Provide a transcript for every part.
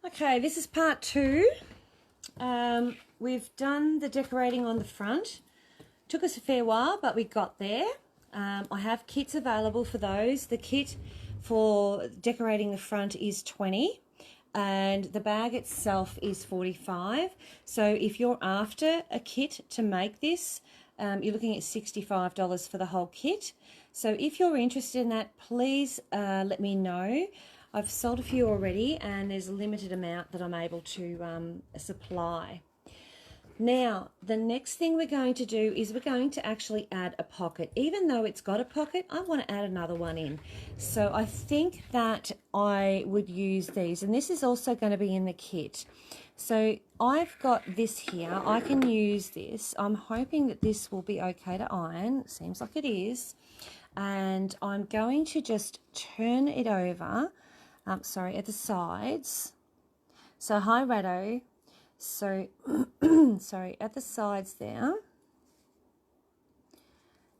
Okay, this is part 2. We've done the decorating on the front. Took us a fair while, but we got there. I have kits available for those. The kit for decorating the front is 20 and the bag itself is 45. So if you're after a kit to make this, you're looking at $65 for the whole kit. So if you're interested in that, please let me know. I've sold a few already and there's a limited amount that I'm able to supply. Now, the next thing we're going to do is we're going to actually add a pocket. Even though it's got a pocket, I want to add another one in. So I think that I would use these, and this is also going to be in the kit. So I've got this here. I can use this. I'm hoping that this will be okay to iron. It seems like it is. And I'm going to just turn it over, at the sides. So hi, Rado. So, sorry, at the sides there,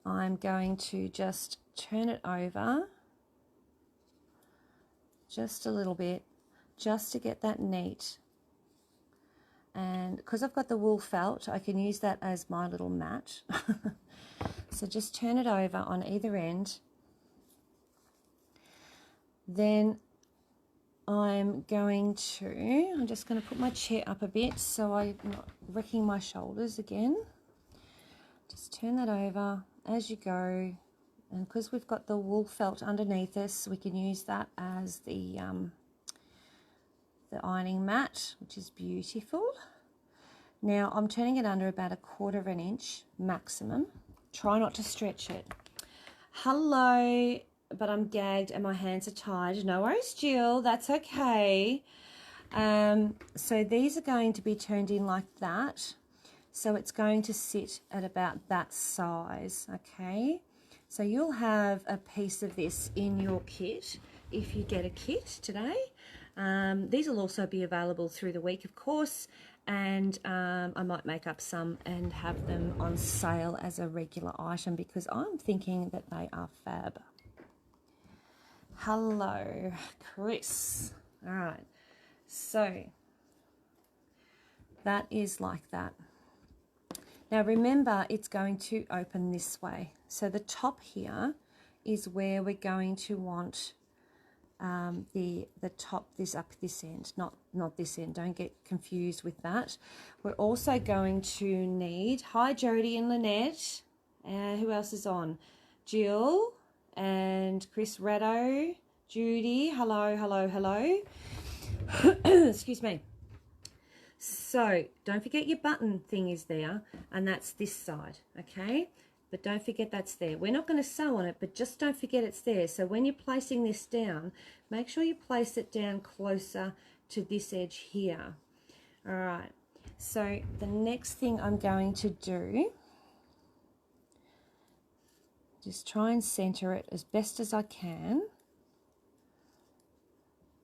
I'm going to just turn it over just a little bit, just to get that neat. And because I've got the wool felt, I can use that as my little mat. So just turn it over on either end. Then I'm just going to put my chair up a bit so I'm not wrecking my shoulders again. Just turn that over as you go. And because we've got the wool felt underneath us, we can use that as the ironing mat, which is beautiful. Now I'm turning it under about 1/4 inch maximum. Try not to stretch it. Hello. But I'm gagged and my hands are tied. No worries, Jill, that's okay. So these are going to be turned in like that. So it's going to sit at about that size, okay? So you'll have a piece of this in your kit if you get a kit today. These will also be available through the week, of course, and I might make up some and have them on sale as a regular item because I'm thinking that they are fab. Hello, Chris. All right, so that is like that. Now remember, it's going to open this way. So the top here is where we're going to want the top, this end, not this end. Don't get confused with that. We're also going to need, hi Jody and Lynette. Who else is on? Jill and Chris Rado, Judy, hello, hello, hello. Excuse me. So don't forget your button thing is there, and that's this side, okay? But don't forget that's there. We're not going to sew on it, but just don't forget it's there. So when you're placing this down, make sure you place it down closer to this edge here. All right, so the next thing I'm going to do, just try and center it as best as I can.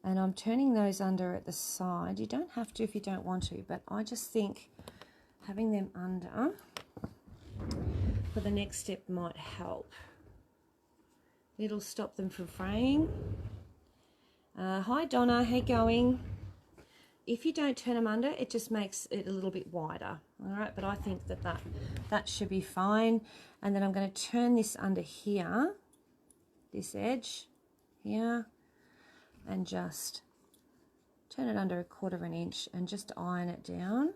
And I'm turning those under at the side. You don't have to if you don't want to, but I just think having them under for the next step might help. It'll stop them from fraying. Hi Donna, how you going? If you don't turn them under, it just makes it a little bit wider. All right, but I think that should be fine. And then I'm going to turn this under here, this edge here, and just turn it under 1/4 inch and just iron it down,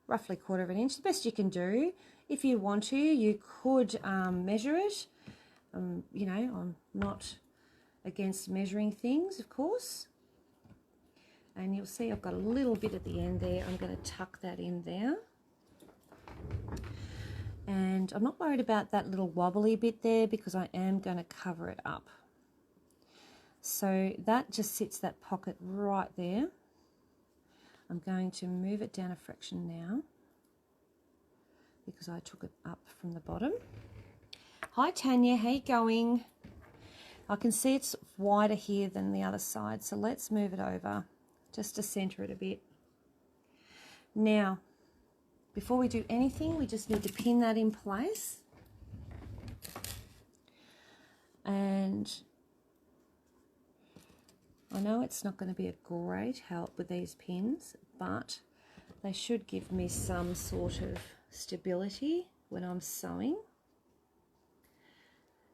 roughly 1/4 inch, the best you can do. If you want to, you could measure it. You know, I'm not against measuring things, of course. And you'll see I've got a little bit at the end there. I'm going to tuck that in there. And I'm not worried about that little wobbly bit there because I am going to cover it up. So that just sits that pocket right there. I'm going to move it down a fraction now because I took it up from the bottom. Hi Tanya, how you going? I can see it's wider here than the other side, so let's move it over just to center it a bit. Now, before we do anything, we just need to pin that in place. And I know it's not going to be a great help with these pins, but they should give me some sort of stability when I'm sewing.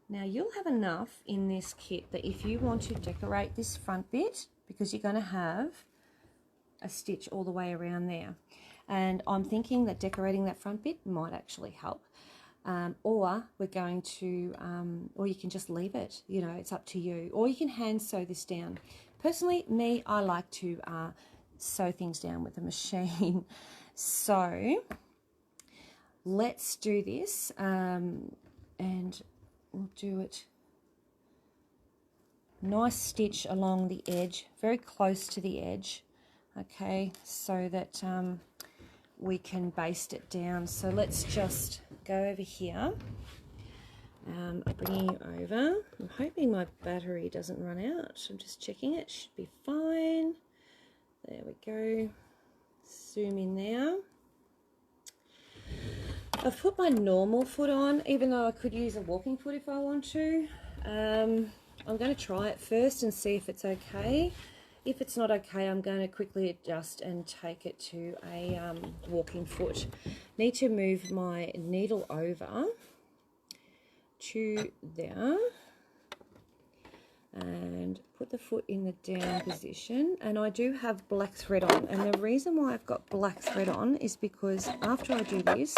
Now you'll have enough in this kit that if you want to decorate this front bit, because you're going to have a stitch all the way around there, and I'm thinking that decorating that front bit might actually help. Or we're going to, or you can just leave it, you know, it's up to you. Or you can hand sew this down. Personally, I like to sew things down with a machine. So let's do this, and we'll do it. Nice stitch along the edge, very close to the edge, okay, so that we can baste it down. So let's just go over here. Bringing you over. I'm hoping my battery doesn't run out. I'm just checking it. Should be fine. There we go. Zoom in now. I've put my normal foot on, even though I could use a walking foot if I want to. I'm going to try it first and see if it's okay. If it's not okay, I'm going to quickly adjust and take it to a walking foot. Need to move my needle over to there and put the foot in the down position, and I do have black thread on, and the reason why I've got black thread on is because after I do this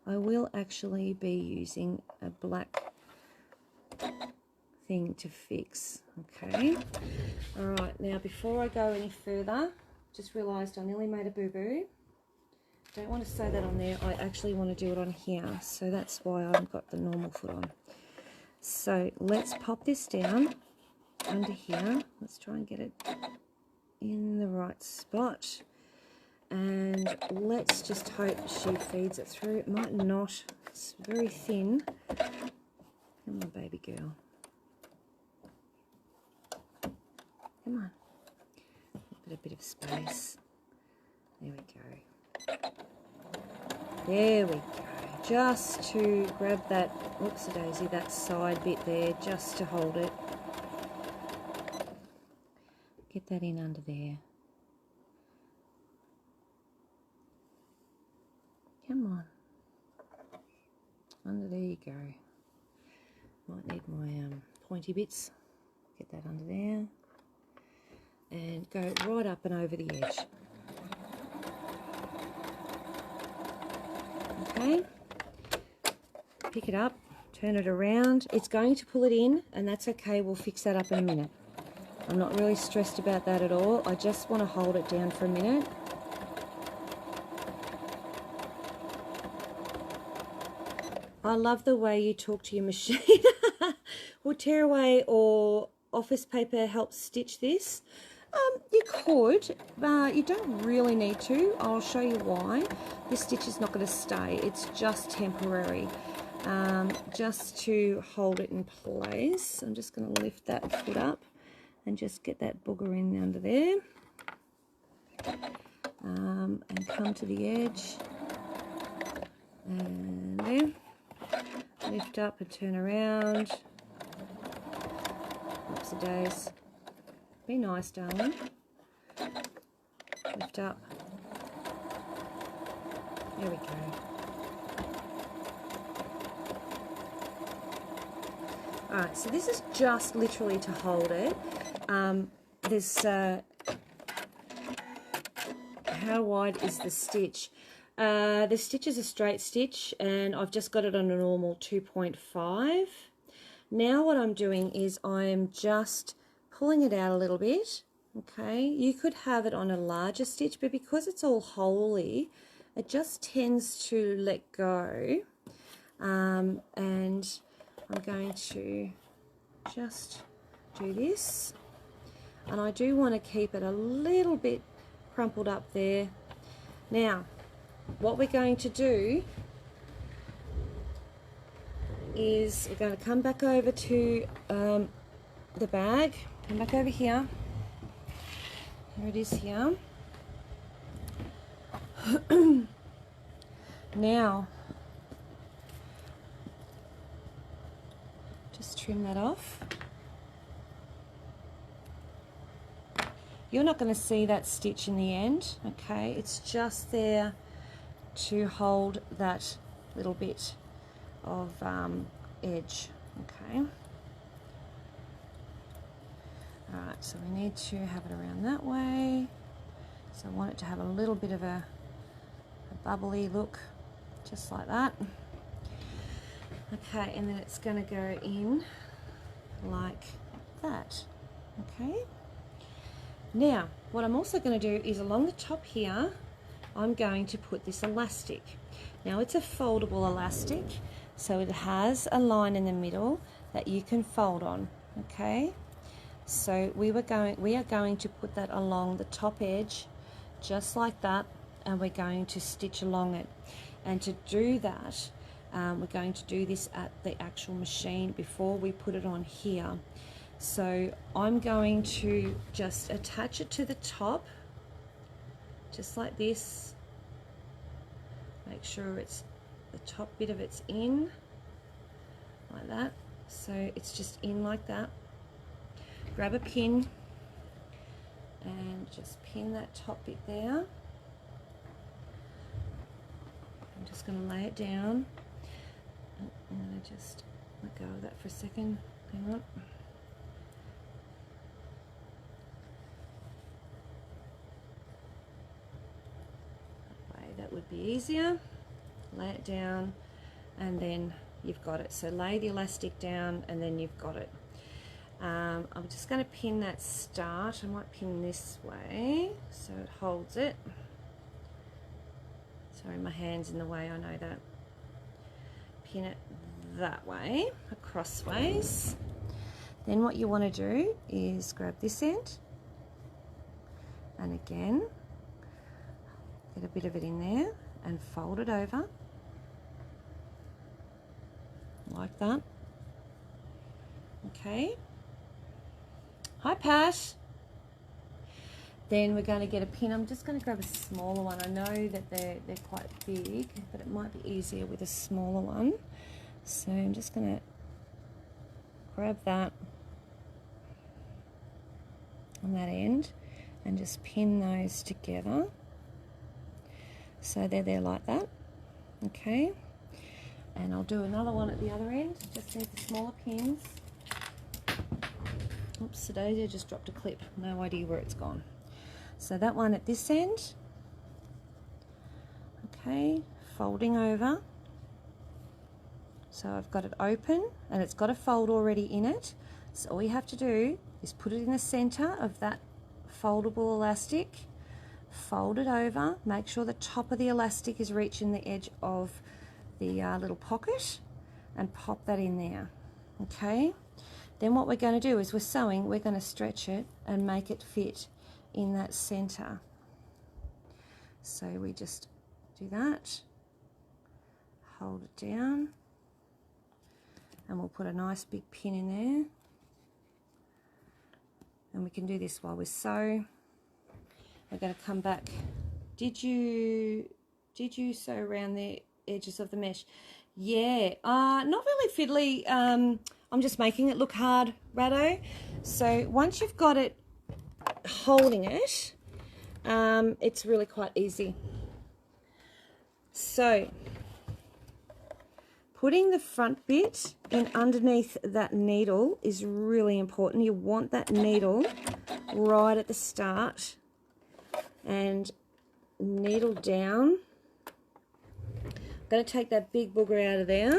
I will actually be using a black thing to fix. Okay, all right, now before I go any further, just realized I nearly made a boo-boo. Don't want to sew that on there, I actually want to do it on here, so that's why I've got the normal foot on. So let's pop this down under here. Let's try and get it in the right spot, and let's just hope she feeds it through. It might not, it's very thin. Come on, baby girl, come on, a bit of space. There we go. There we go. Just to grab that, whoopsie daisy, that side bit there, just to hold it. Get that in under there. Come on. Under there you go. Might need my pointy bits. Get that under there. And go right up and over the edge. Okay, pick it up, turn it around. It's going to pull it in, and that's okay, we'll fix that up in a minute. I'm not really stressed about that at all. I just want to hold it down for a minute. I love the way you talk to your machine. Will tearaway or office paper help stitch this? You could, but you don't really need to. I'll show you why. This stitch is not going to stay. It's just temporary. Just to hold it in place. I'm just going to lift that foot up and just get that booger in under there. And come to the edge. And there. Lift up and turn around. Oopsie days. Be nice, darling. Lift up. There we go. Alright, so this is just literally to hold it. How wide is the stitch? The stitch is a straight stitch, and I've just got it on a normal 2.5. Now what I'm doing is I'm just pulling it out a little bit. Okay, you could have it on a larger stitch, but because it's all holy, it just tends to let go. And I'm going to just do this, and I do want to keep it a little bit crumpled up there. Now what we're going to do is we're going to come back over to the bag, come back over here. Here it is here. Now, just trim that off. You're not going to see that stitch in the end, okay? It's just there to hold that little bit of edge, okay? Alright, so we need to have it around that way. So I want it to have a little bit of a bubbly look, just like that. Okay, and then it's going to go in like that, okay? Now, what I'm also going to do is along the top here, I'm going to put this elastic. Now it's a foldable elastic, so it has a line in the middle that you can fold on, okay? So we are going to put that along the top edge, just like that, and we're going to stitch along it. And to do that, we're going to do this at the actual machine before we put it on here. So I'm going to just attach it to the top, just like this. Make sure it's the top bit of it's in, like that. So it's just in like that. Grab a pin and just pin that top bit there. I'm just going to lay it down. I'm going to just let go of that for a second. Hang on. That would be easier. Lay it down and then you've got it. So lay the elastic down and then you've got it. I'm just going to pin that start. I might pin this way so it holds it. Sorry, my hand's in the way, I know that. Pin it that way, crossways. Then what you want to do is grab this end and again get a bit of it in there and fold it over like that. Okay. Hi Pat. Then we're going to get a pin. I'm just going to grab a smaller one. I know that they're quite big, but it might be easier with a smaller one. So I'm just going to grab that on that end and just pin those together. So they're there like that. Okay. And I'll do another one at the other end. Just need the smaller pins. Oops, Sedasia just dropped a clip. No idea where it's gone. So that one at this end. Okay, folding over. So I've got it open and it's got a fold already in it. So all you have to do is put it in the center of that foldable elastic, fold it over, make sure the top of the elastic is reaching the edge of the little pocket and pop that in there. Okay, then what we're going to do is we're going to stretch it and make it fit in that center. So we just do that, hold it down, and we'll put a nice big pin in there. And we can do this while we sew. We're going to come back. Did you sew around the edges of the mesh? Yeah, not really fiddly. I'm just making it look hard, Rado. So once you've got it holding it, it's really quite easy. So putting the front bit in underneath that needle is really important. You want that needle right at the start and needle down. I'm going to take that big booger out of there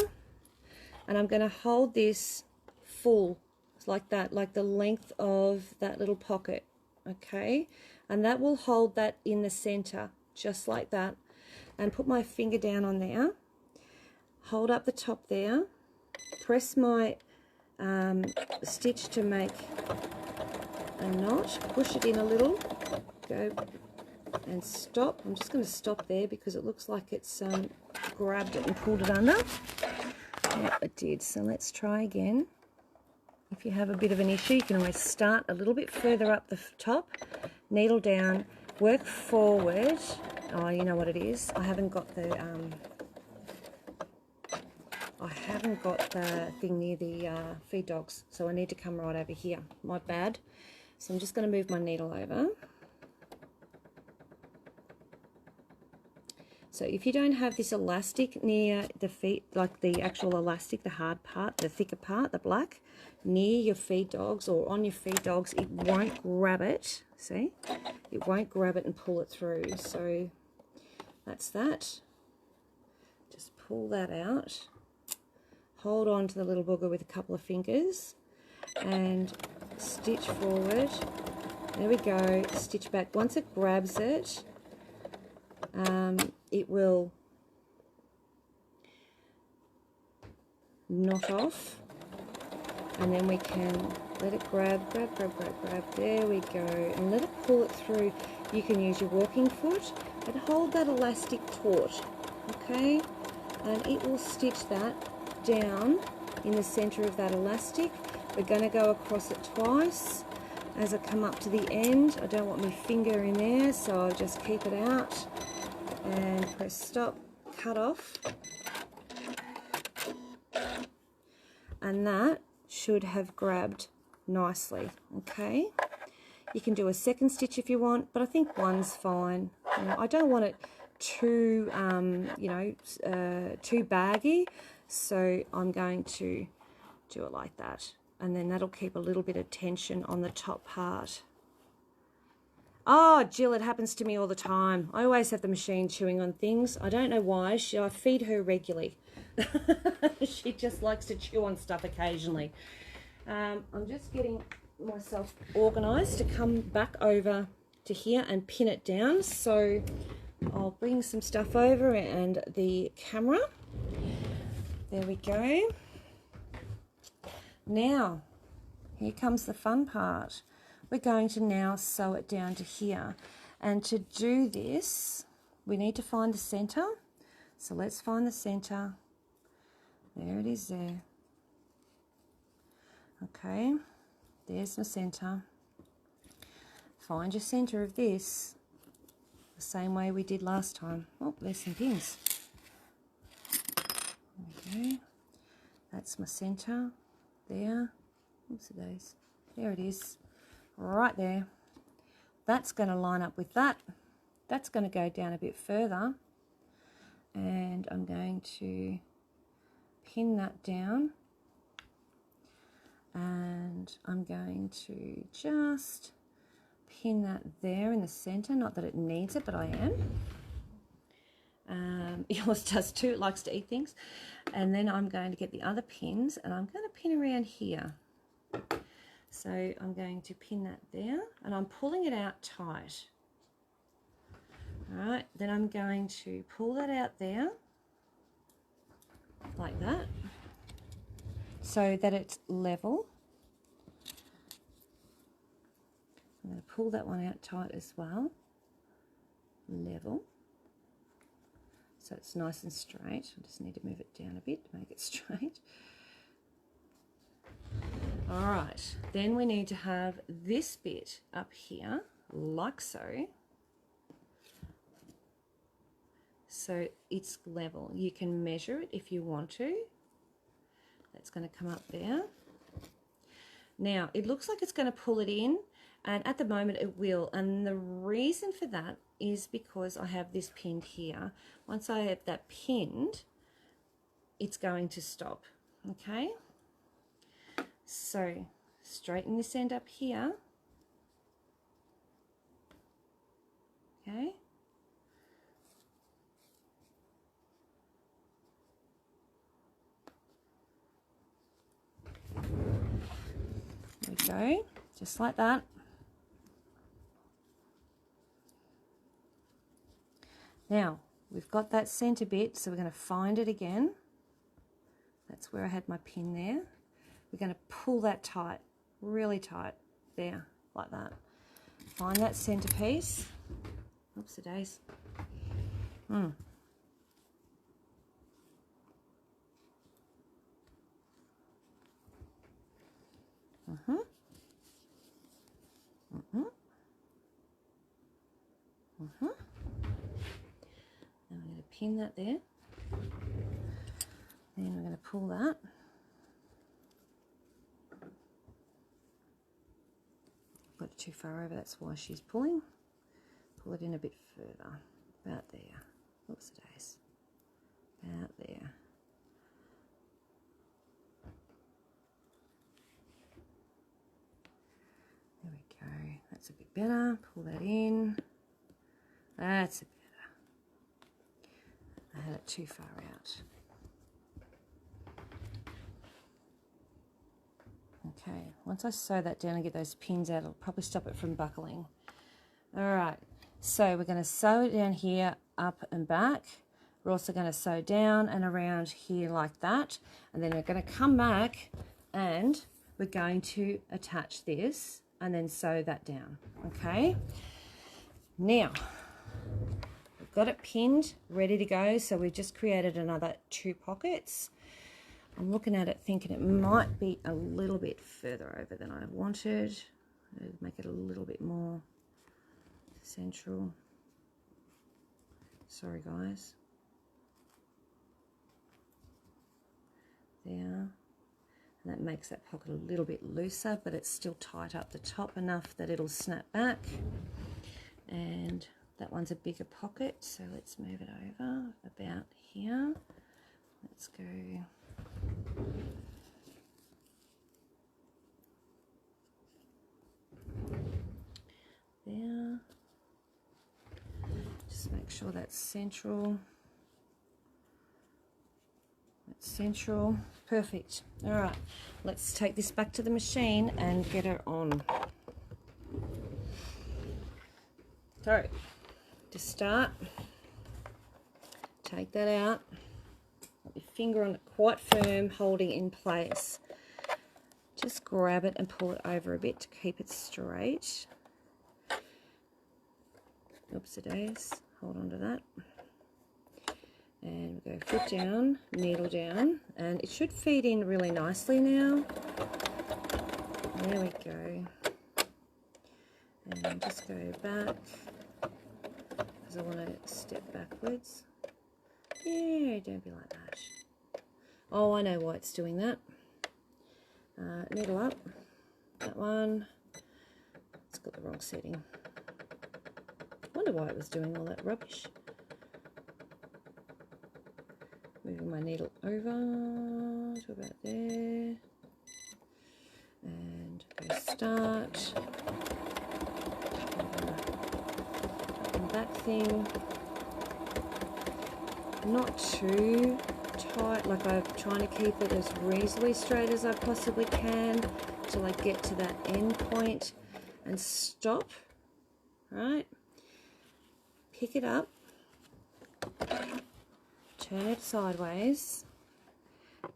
and I'm going to hold this full like that, like the length of that little pocket, okay? And that will hold that in the center, just like that. And put my finger down on there, hold up the top there, press my stitch to make a knot, push it in a little, go and stop. I'm just going to stop there because it looks like it's grabbed it and pulled it under. Yeah, it did. So let's try again. If you have a bit of an issue, you can always start a little bit further up the top, needle down, work forward. Oh, you know what it is? I haven't got the thing near the feed dogs, so I need to come right over here. My bad. So I'm just going to move my needle over. So if you don't have this elastic near the feet, like the actual elastic, the hard part, the thicker part, the black, near your feed dogs or on your feed dogs, it won't grab it. See? It won't grab it and pull it through. So that's that. Just pull that out. Hold on to the little booger with a couple of fingers and stitch forward. There we go. Stitch back. Once it grabs it, it will knot off, and then we can let it grab. There we go, and let it pull it through. You can use your walking foot and hold that elastic taut, okay? And it will stitch that down in the center of that elastic. We're going to go across it twice. As I come up to the end, I don't want my finger in there, so I'll just keep it out and press stop, cut off, and that should have grabbed nicely. Okay, you can do a second stitch if you want, but I think one's fine. You know, I don't want it too too baggy, so I'm going to do it like that, and then that'll keep a little bit of tension on the top part. Oh, Jill, it happens to me all the time. I always have the machine chewing on things. I don't know why. I feed her regularly. She just likes to chew on stuff occasionally. I'm just getting myself organised to come back over to here and pin it down. So I'll bring some stuff over and the camera. There we go. Now, here comes the fun part. We're going to now sew it down to here, and to do this we need to find the center. So let's find the center. There it is there. Okay, there's my center. Find your center of this the same way we did last time. Oh, there's some pins. Okay, that's my center there. Oops, there it is. Right there. That's going to line up with that. That's going to go down a bit further, and I'm going to pin that down, and I'm going to just pin that there in the center. Not that it needs it, but I am. Yours does too. It likes to eat things. And then I'm going to get the other pins, and I'm going to pin around here. So I'm going to pin that there, and I'm pulling it out tight. All right, then I'm going to pull that out there, like that, so that it's level. I'm going to pull that one out tight as well, level, so it's nice and straight. I just need to move it down a bit to make it straight. All right, then we need to have this bit up here, like so. So it's level. You can measure it if you want to. That's going to come up there. Now, it looks like it's going to pull it in, and at the moment it will. And the reason for that is because I have this pinned here. Once I have that pinned, it's going to stop, okay? So straighten this end up here, okay? There we go, just like that. Now we've got that center bit, so we're going to find it again. That's where I had my pin there. We're going to pull that tight, really tight, there, like that. Find that center piece. Oops, it is. Now I'm going to pin that there. Then we're going to pull that. Got it too far over, that's why she's pulling. Pull it in a bit further, about there. Whoops, days. About there. There we go. That's a bit better. Pull that in. That's a bit better. I had it too far out. Okay, once I sew that down and get those pins out, it'll probably stop it from buckling. All right, so we're going to sew it down here, up and back. We're also going to sew down and around here like that. And then we're going to come back and we're going to attach this and then sew that down, okay? Now, we've got it pinned, ready to go. So we've just created another 2 pockets. I'm looking at it thinking it might be a little bit further over than I wanted. Make it a little bit more central. Sorry guys. There. And that makes that pocket a little bit looser, but it's still tight up the top enough that it'll snap back. And that one's a bigger pocket, so let's move it over about here. Let's go there. Just make sure that's central. That's central. Perfect. All right, let's take this back to the machine and get her on. So, to start, take that out. Put your finger on it quite firm, holding in place. Just grab it and pull it over a bit to keep it straight. Oops, it is. Hold on to that. And we go foot down, needle down, and it should feed in really nicely now. There we go. And just go back, because I want to step backwards. Yeah, don't be like that. Oh, I know why it's doing that. Needle up, that one. It's got the wrong setting. I wonder why it was doing all that rubbish. Moving my needle over to about there. And go start. And back thing. Not too tight, like I'm trying to keep it as reasonably straight as I possibly can till I get to that end point and stop. Right? Pick it up. Turn it sideways,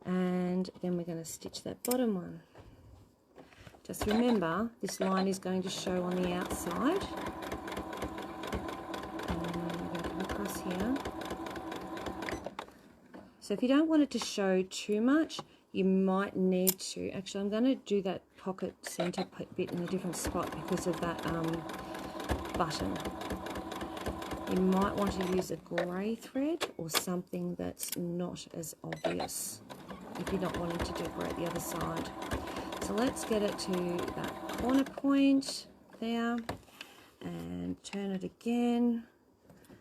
and then we're going to stitch that bottom one. Just remember, this line is going to show on the outside. And we're going to come across here. So if you don't want it to show too much, you might need to, actually I'm going to do that pocket center bit in a different spot because of that button. You might want to use a grey thread or something that's not as obvious if you're not wanting to decorate the other side. So let's get it to that corner point there and turn it again.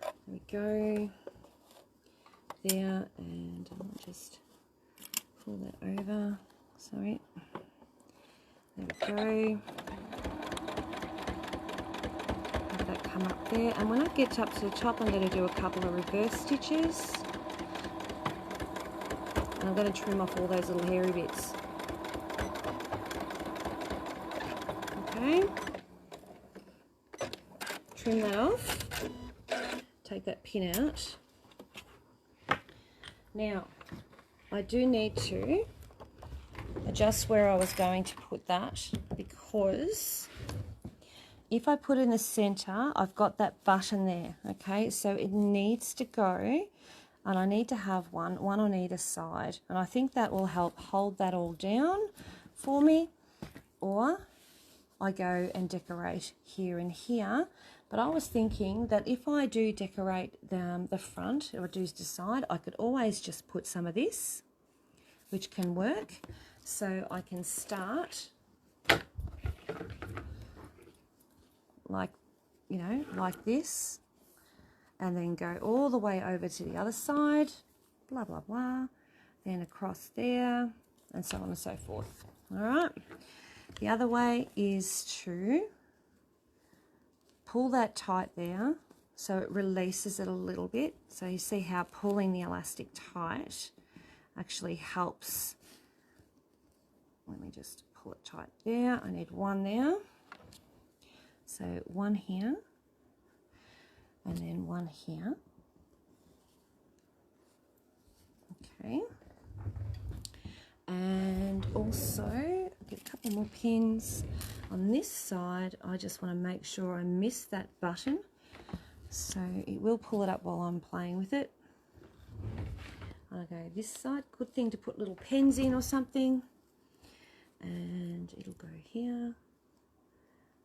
There we go. There, and I'll just pull that over. Sorry. There we go. That come up there, and when I get up to the top I'm going to do a couple of reverse stitches, and I'm going to trim off all those little hairy bits. Okay, trim that off, take that pin out. Now I do need to adjust where I was going to put that, because if I put in the center, I've got that button there, okay? So it needs to go, and I need to have one on either side. And I think that will help hold that all down for me. Or I go and decorate here and here. But I was thinking that if I do decorate the front, or do decide, I could always just put some of this, which can work. So I can start like, you know, like this, and then go all the way over to the other side, blah, blah, blah, then across there, and so on and so forth. All right. The other way is to pull that tight there so it releases it a little bit. So you see how pulling the elastic tight actually helps. Let me just pull it tight there. I need one there. So one here, and then one here. Okay. And also get a couple more pins on this side. I just want to make sure I miss that button, so it will pull it up while I'm playing with it. I'll go this side. Good thing to put little pens in or something. And it'll go here.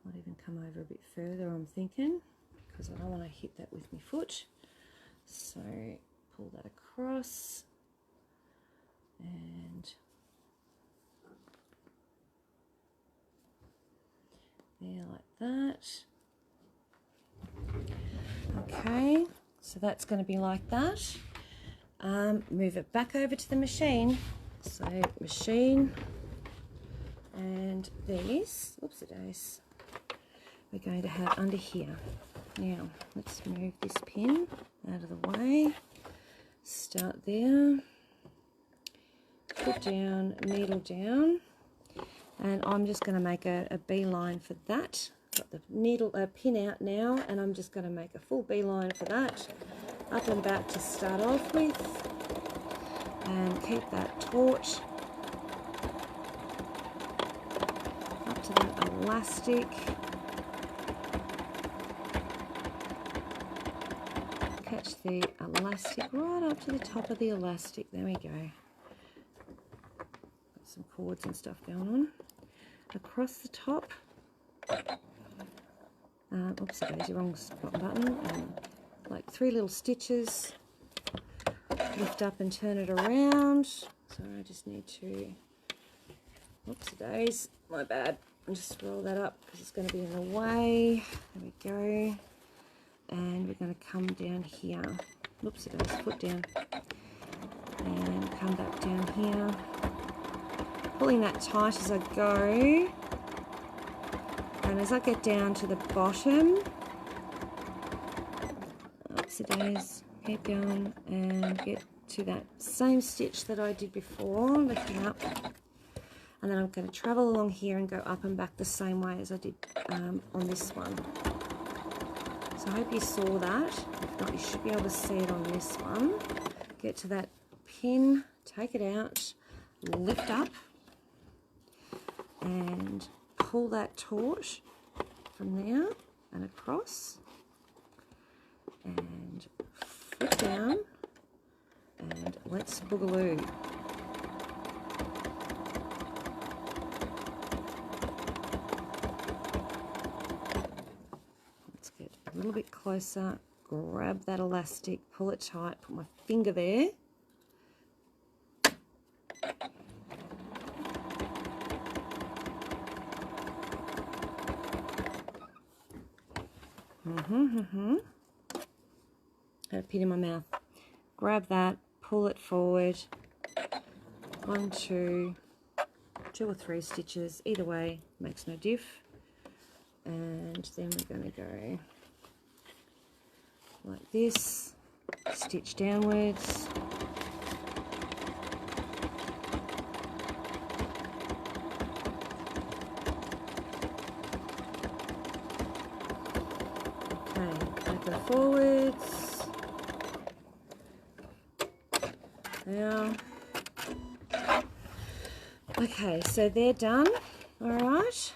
Might even come over a bit further, I'm thinking, because I don't want to hit that with my foot. So pull that across and there, like that. Okay, so that's going to be like that. Move it back over to the machine. So machine, and these, oopsie-days, we're going to have under here. Now let's move this pin out of the way. Start there, foot down, needle down, and I'm just going to make a beeline for that. Got the needle pin out now, and I'm just going to make a full beeline for that, up and back to start off with, and keep that taut up to that elastic. Catch the elastic right up to the top of the elastic. There we go. Got some cords and stuff going on. Across the top. Oops, there's the wrong button. Like 3 little stitches. Lift up and turn it around. So I just need to, oopsie-days, my bad. I'll just roll that up because it's going to be in the way. There we go. And we're going to come down here. Oopsie-days, foot down. And come back down here. Pulling that tight as I go. And as I get down to the bottom, oopsie-days, keep going and get to that same stitch that I did before, lifting up. And then I'm going to travel along here and go up and back the same way as I did on this one. So I hope you saw that. If not, you should be able to see it on this one. Get to that pin, take it out, lift up, and pull that taut from there and across, and foot down, and let's boogaloo. Let's get a little bit closer, grab that elastic, pull it tight, put my finger there. Got a pin in my mouth. Grab that, pull it forward. 1, 2 or 3 stitches. Either way, makes no diff. And then we're going to go like this, stitch downwards. Forwards. Now, okay, so they're done. All right,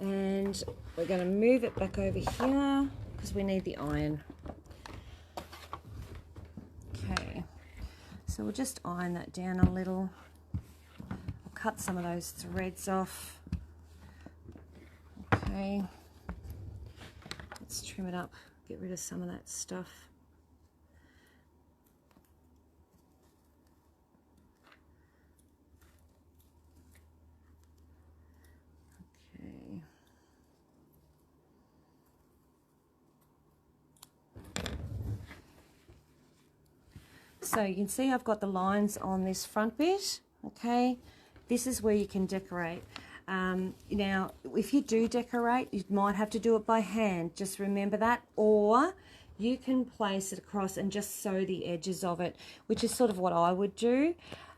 and we're going to move it back over here because we need the iron. Okay, so we'll just iron that down a little. I'll cut some of those threads off. Okay, let's trim it up. Get rid of some of that stuff. Okay. So you can see I've got the lines on this front bit, okay? This is where you can decorate. Now, if you do decorate, you might have to do it by hand. Just remember that. Or you can place it across and just sew the edges of it, which is sort of what I would do.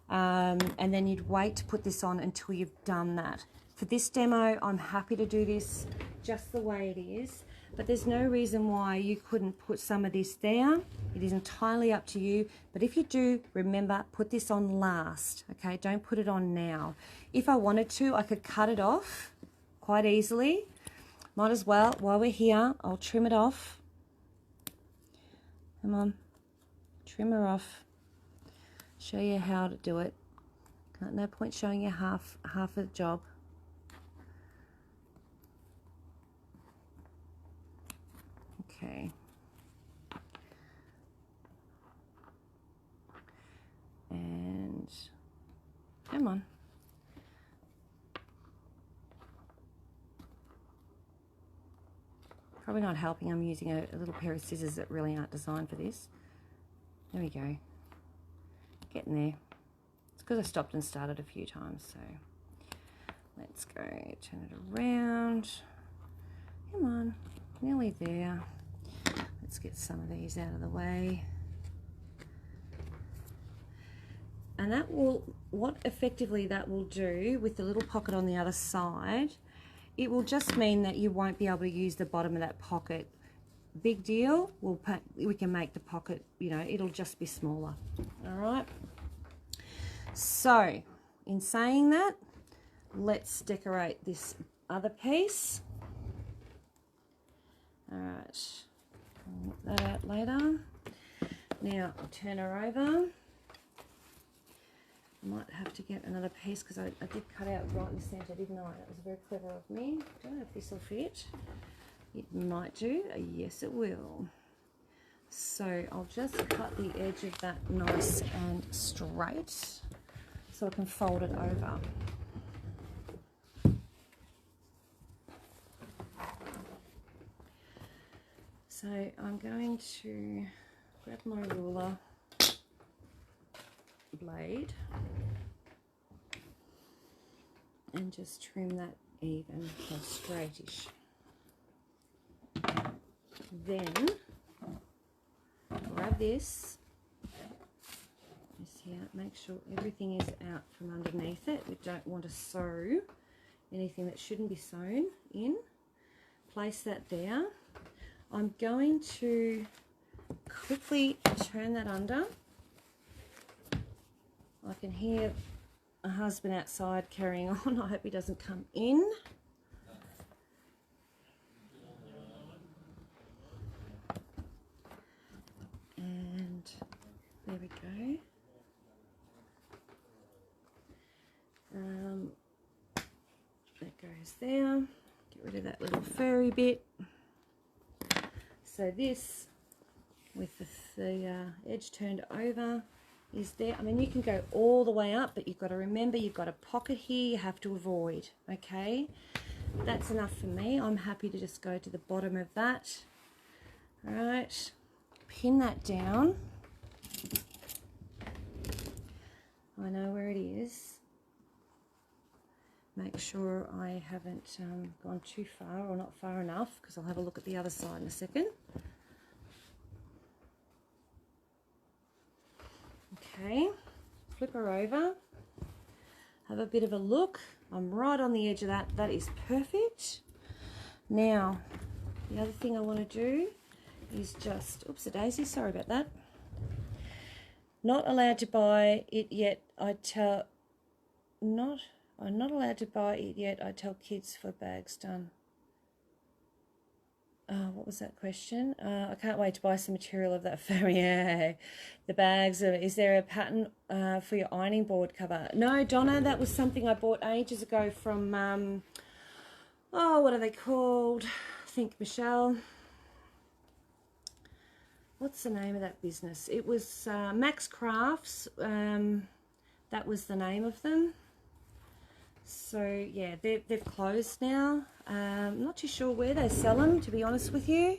And then you'd wait to put this on until you've done that. For this demo, I'm happy to do this just the way it is, but there's no reason why you couldn't put some of this down. It is entirely up to you, but if you do, remember, put this on last, okay? Don't put it on now. If I wanted to, I could cut it off quite easily. Might as well, while we're here, I'll trim it off. Come on, trim her off. Show you how to do it. No point showing you half of the job. Okay. And come on. Probably not helping. I'm using a little pair of scissors that really aren't designed for this. There we go. Getting there. It's because I stopped and started a few times, so let's go turn it around. Come on, nearly there. Let's get some of these out of the way. And that will, what effectively that will do with the little pocket on the other side, it will just mean that you won't be able to use the bottom of that pocket. Big deal, we can make the pocket, you know, it'll just be smaller. All right. So, in saying that, let's decorate this other piece. All right, I'll look that out later. Now, I'll turn her over. I might have to get another piece because I did cut out right in the centre, didn't I? That was very clever of me. Don't know if this will fit. It might do. Yes, it will. So I'll just cut the edge of that nice and straight so I can fold it over. So I'm going to grab my ruler blade and just trim that even or straightish. Then grab this here, make sure everything is out from underneath it. We don't want to sew anything that shouldn't be sewn in. Place that there. I'm going to quickly turn that under. I can hear a husband outside carrying on. I hope he doesn't come in. And there we go. That goes there. Get rid of that little furry bit. So this, with the edge turned over, is there. I mean, you can go all the way up, but you've got to remember you've got a pocket here you have to avoid, okay? That's enough for me. I'm happy to just go to the bottom of that. All right, pin that down. I know where it is. Make sure I haven't gone too far or not far enough, because I'll have a look at the other side in a second. Okay, flip her over, have a bit of a look. I'm right on the edge of that. That is perfect. Now, the other thing I want to do is just, oops a daisy, sorry about that. Not allowed to buy it yet. I'm not allowed to buy it yet. I tell kids for bags done. What was that question? I can't wait to buy some material of that fairy. Yeah. The bags. Is there a pattern for your ironing board cover? No, Donna, that was something I bought ages ago from, what are they called? I think Michelle. What's the name of that business? It was Max Crafts. That was the name of them. So yeah, they've closed now. I'm not too sure where they sell them, to be honest with you.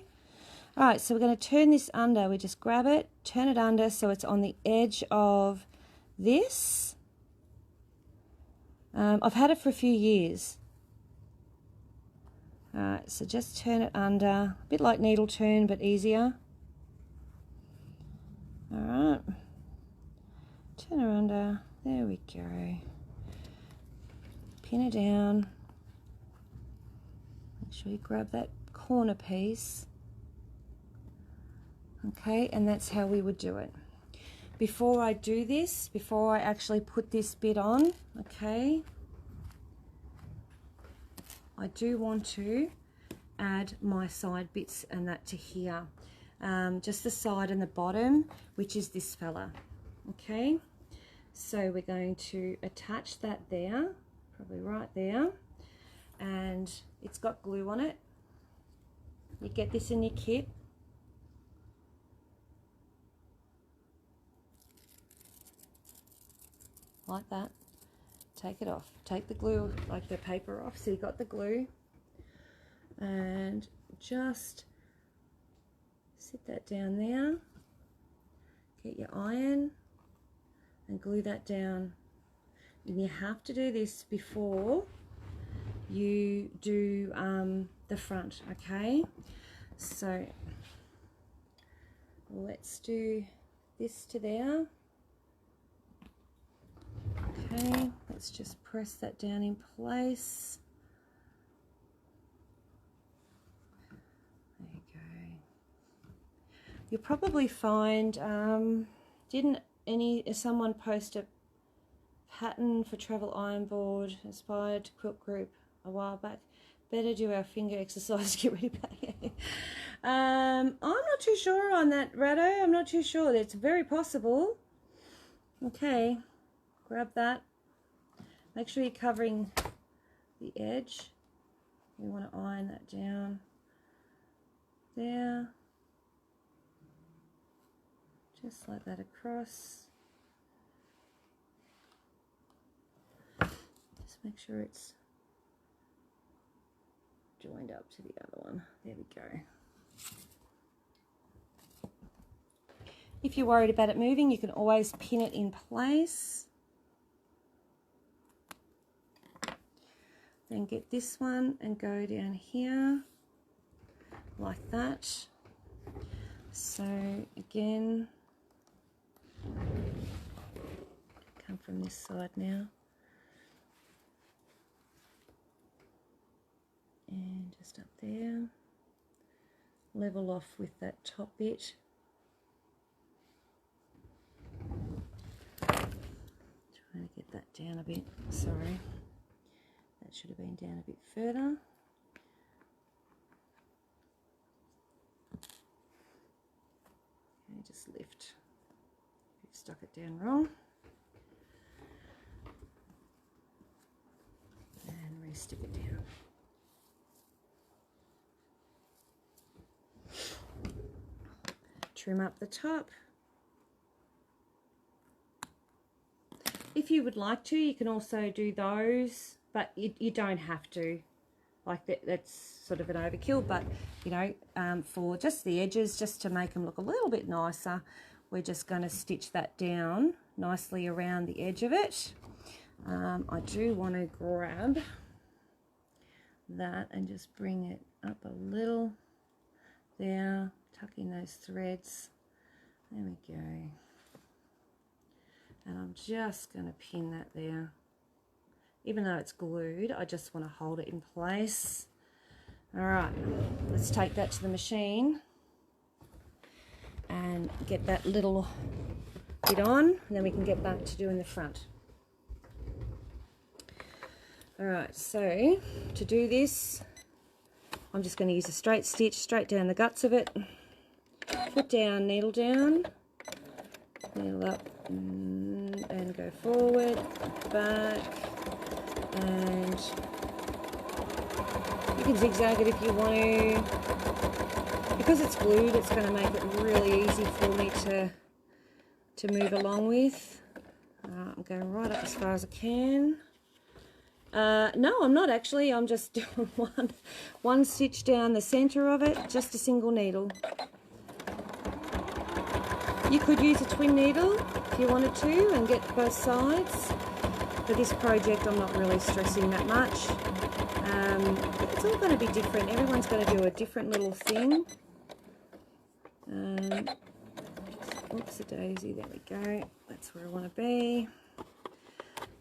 All right, so we're going to turn this under. We just grab it, turn it under so it's on the edge of this. I've had it for a few years. All right, so just turn it under, a bit like needle turn, but easier. All right, turn her under, there we go. Pin her down. Make sure you grab that corner piece. Okay, and that's how we would do it. Before I do this, before I actually put this bit on, okay, I do want to add my side bits and that to here. Just the side and the bottom, which is this fella. Okay, so we're going to attach that there, probably right there, and it's got glue on it. You get this in your kit. Like that. Take it off. Take the glue, like the paper off, so you got the glue, and just sit that down there. Get your iron and glue that down. And you have to do this before you do the front, okay? So let's do this to there. Okay, let's just press that down in place. There you go. You'll probably find, didn't someone post a pattern for travel iron board inspired quilt group a while back? Better do our finger exercise to get ready. I'm not too sure on that, Rado. I'm not too sure. It's very possible. Okay. Grab that. Make sure you're covering the edge. You want to iron that down there. Just like that across. Just make sure it's joined up to the other one. There we go. If you're worried about it moving, you can always pin it in place. Then get this one and go down here like that. So again, come from this side now, and just up there, level off with that top bit. Trying to get that down a bit, sorry. That should have been down a bit further. Okay, just lift. You've stuck it down wrong. And re-stick it down. Trim up the top. If you would like to, you can also do those, but you don't have to. Like that's sort of an overkill, but you know, for just the edges, just to make them look a little bit nicer, we're just going to stitch that down nicely around the edge of it. I do want to grab that and just bring it up a little there, tuck in those threads. There we go. And I'm just going to pin that there. Even though it's glued, I just want to hold it in place. All right, let's take that to the machine and get that little bit on, and then we can get back to doing the front. All right, so to do this, I'm just going to use a straight stitch straight down the guts of it. Foot down, needle down, needle up, and go forward, back, and you can zigzag it if you want to. Because it's glued, it's going to make it really easy for me to move along with. I'm going right up as far as I can. No, I'm not actually. I'm just doing one stitch down the center of it, just a single needle. You could use a twin needle if you wanted to and get both sides. For this project, I'm not really stressing that much. It's all going to be different. Everyone's going to do a different little thing. Oops-a-daisy, there we go. That's where I want to be.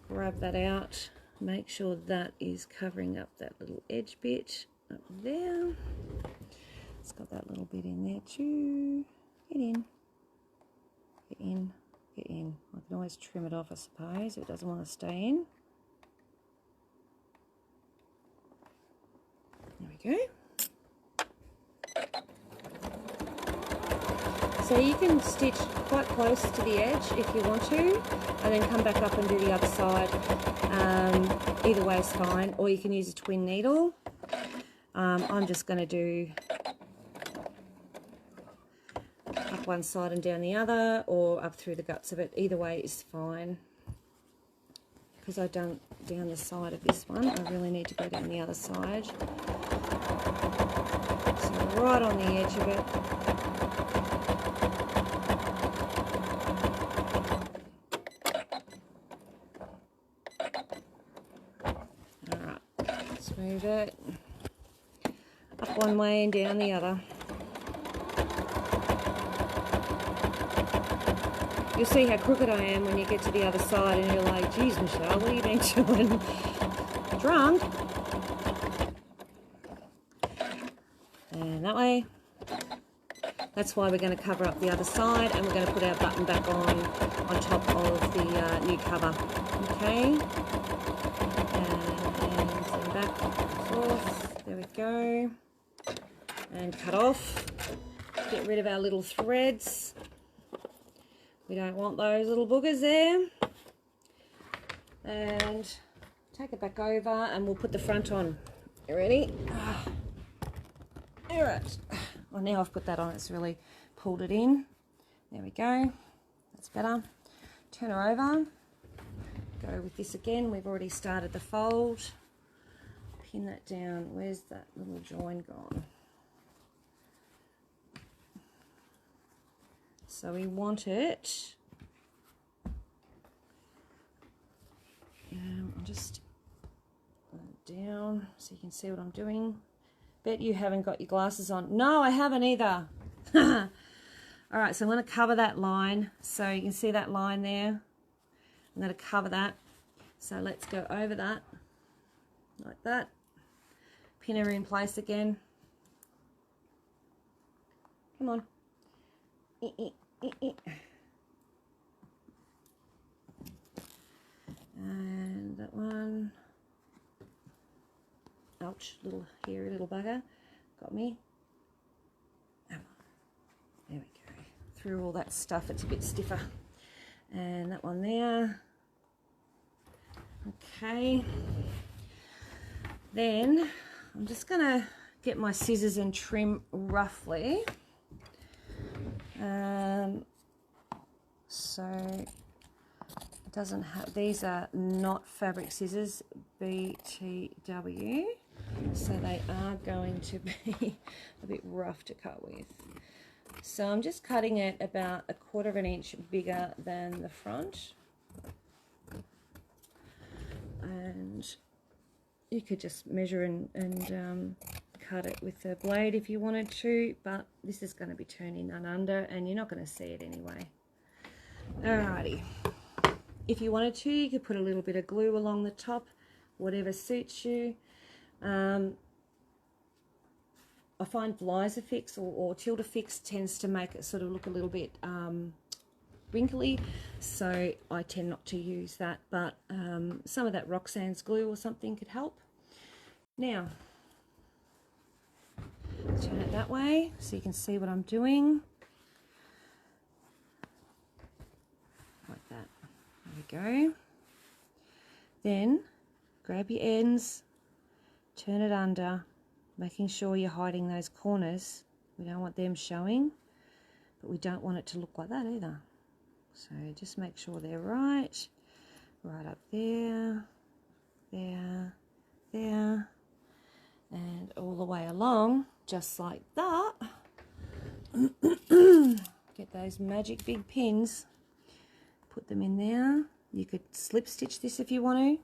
Grab that out. Make sure that is covering up that little edge bit up there. It's got that little bit in there too. Get in. Get in. Get in. I can always trim it off, I suppose, if it doesn't want to stay in. There we go. So you can stitch quite close to the edge if you want to, and then come back up and do the other side. Either way is fine, or you can use a twin needle. I'm just going to do up one side and down the other, or up through the guts of it. Either way is fine. Because I've done down the side of this one, I really need to go down the other side. So right on the edge of it. Move it up one way and down the other. You'll see how crooked I am when you get to the other side and you're like, geez, Michelle, what have you been doing? Drunk. And that way. That's why we're going to cover up the other side, and we're going to put our button back on top of the new cover. Okay. There we go, and cut off, get rid of our little threads. We don't want those little boogers there. And take it back over and we'll put the front on. You ready? All right. Well, now I've put that on, it's really pulled it in. There we go, that's better. Turn her over, go with this again. We've already started the fold. Pin that down. Where's that little join gone? So we want it. I'll just down so you can see what I'm doing. Bet you haven't got your glasses on. No, I haven't either. All right, so I'm going to cover that line. So you can see that line there. I'm going to cover that. So let's go over that like that. Pin her in place again. Come on. And that one. Ouch, little hairy little bugger. Got me. Oh, there we go. Through all that stuff, it's a bit stiffer. And that one there. Okay. Then I'm just going to get my scissors and trim roughly. So it doesn't have, these are not fabric scissors, BTW, so they are going to be a bit rough to cut with. So I'm just cutting it about 1/4 inch bigger than the front. And you could just measure and cut it with the blade if you wanted to, but this is going to be turning none under and you're not going to see it anyway. Alrighty. If you wanted to, you could put a little bit of glue along the top, whatever suits you. I find Blyser-Fix or Tilda-Fix tends to make it sort of look a little bit wrinkly, so I tend not to use that, but some of that Roxanne's glue or something could help. Now, turn it that way so you can see what I'm doing. Like that. There we go. Then grab your ends, turn it under, making sure you're hiding those corners. We don't want them showing, but we don't want it to look like that either. So just make sure they're right up there. there, there, and all the way along, just like that. Get those magic big pins, put them in there. You could slip stitch this if you want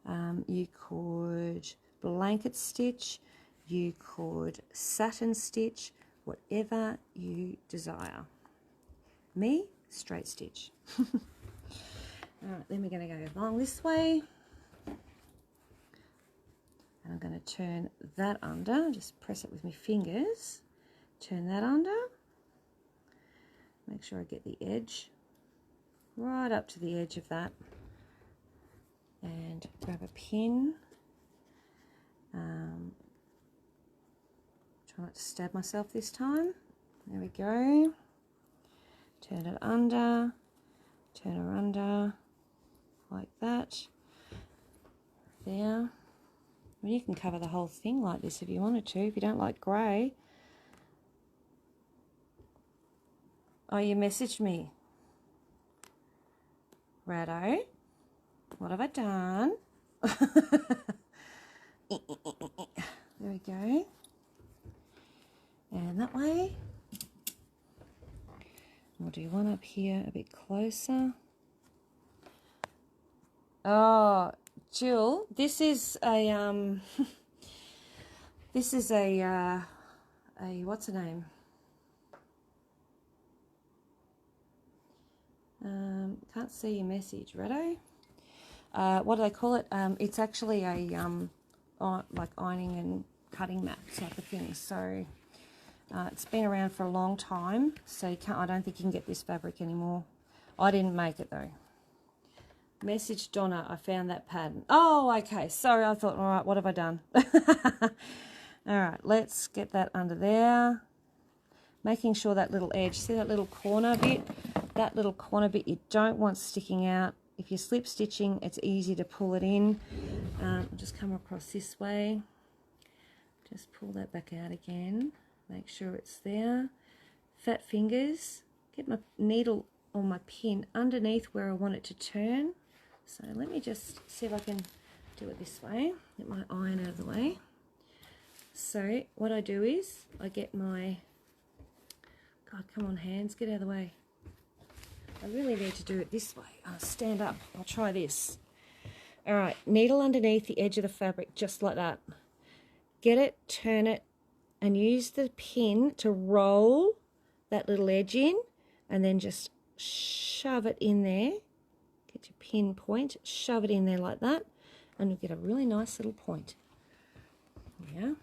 to. You could blanket stitch, you could satin stitch, whatever you desire. Me, straight stitch. Alright, then we're going to go along this way. And I'm going to turn that under, just press it with my fingers. Turn that under. Make sure I get the edge right up to the edge of that. And grab a pin. Try not to stab myself this time. There we go. Turn it under. Turn her under. Like that. There. I mean, you can cover the whole thing like this if you wanted to, if you don't like grey. Oh, you messaged me. Rado. What have I done? There we go. And that way. We'll do one up here a bit closer. Oh, Jill, this is a this is a what's her name? Can't see your message, Rado. What do they call it? It's actually a like ironing and cutting mat type of thing. So it's been around for a long time. So you can't. I don't think you can get this fabric anymore. I didn't make it though. Message Donna, I found that pattern. Oh, okay. Sorry, I thought, all right, what have I done? All right, let's get that under there. Making sure that little edge, see that little corner bit? That little corner bit you don't want sticking out. If you're slip stitching, it's easy to pull it in. I'll just come across this way. Just pull that back out again. Make sure it's there. Fat fingers. Get my needle or my pin underneath where I want it to turn. So let me just see if I can do it this way. Get my iron out of the way. So what I do is I get my, God, come on hands, get out of the way. I really need to do it this way. I'll stand up. I'll try this. All right, needle underneath the edge of the fabric, just like that. Get it, turn it, and use the pin to roll that little edge in, and then just shove it in there. Get your pin point, shove it in there like that, and you'll get a really nice little point. Yeah,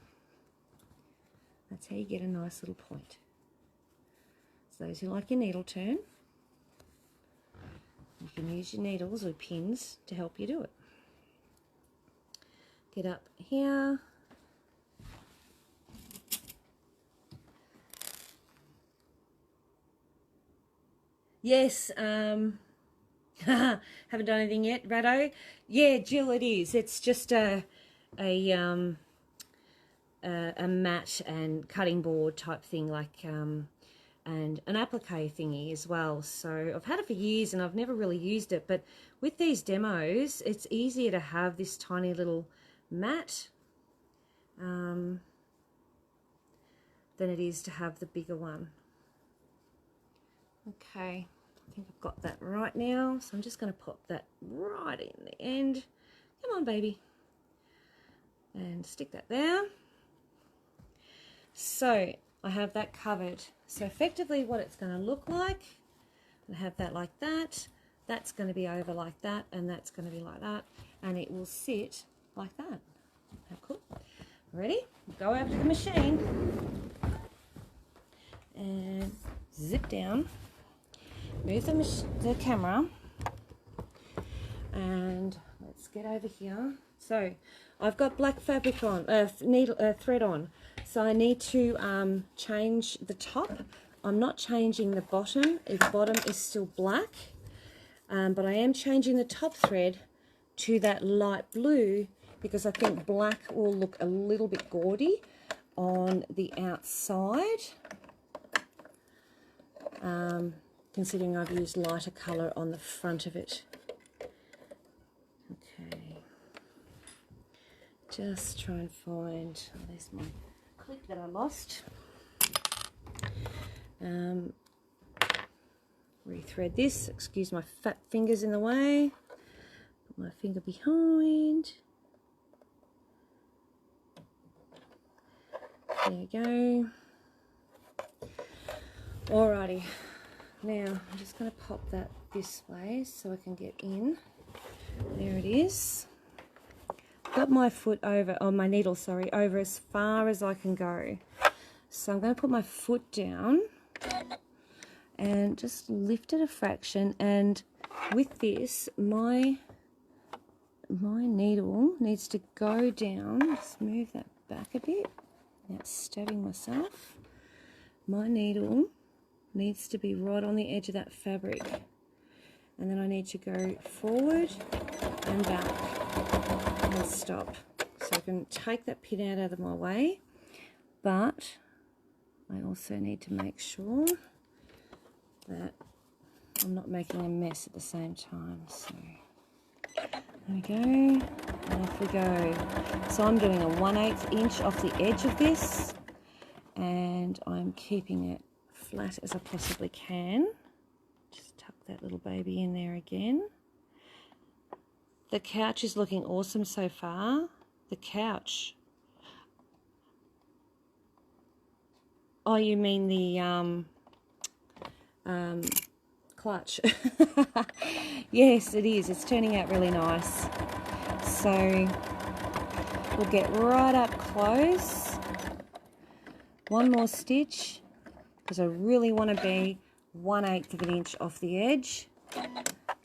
that's how you get a nice little point. So those who like your needle turn, you can use your needles or pins to help you do it. Get up here. Yes, haven't done anything yet, Rado. Yeah, Jill, it is. It's just a mat and cutting board type thing, like and an applique thingy as well. So I've had it for years and I've never really used it, but with these demos, it's easier to have this tiny little mat than it is to have the bigger one. Okay. I think I've got that right now, so I'm just going to pop that right in the end. Come on, baby. And stick that there. So I have that covered. So effectively what it's going to look like, I have that like that, that's going to be over like that, and that's going to be like that, and it will sit like that. How cool. Ready? Go over to the machine and zip down. Move the camera and let's get over here. So I've got black fabric on, thread on, so I need to change the top. I'm not changing the bottom. The bottom is still black, but I am changing the top thread to that light blue because I think black will look a little bit gaudy on the outside. Considering I've used lighter colour on the front of it. Okay. just try and find, oh, there's my clip that I lost. Rethread this, excuse my fat fingers in the way, put my finger behind, there we go. Alrighty, now I'm just going to pop that this way so I can get in. There it is. Got my foot over, oh my needle, sorry, over as far as I can go. So I'm going to put my foot down and just lift it a fraction, and with this my needle needs to go down. Just move that back a bit. Now it's stabbing myself. My needle needs to be right on the edge of that fabric, and then I need to go forward and back and stop, so I can take that pin out of my way, but I also need to make sure that I'm not making a mess at the same time. So there we go, and off we go. So I'm doing a 1/8 inch off the edge of this, and I'm keeping it flat as I possibly can. Just tuck that little baby in there again. The couch is looking awesome so far. The couch. Oh, you mean the clutch. Yes, it is. It's turning out really nice. So we'll get right up close. One more stitch, because I really want to be 1/8 of an inch off the edge.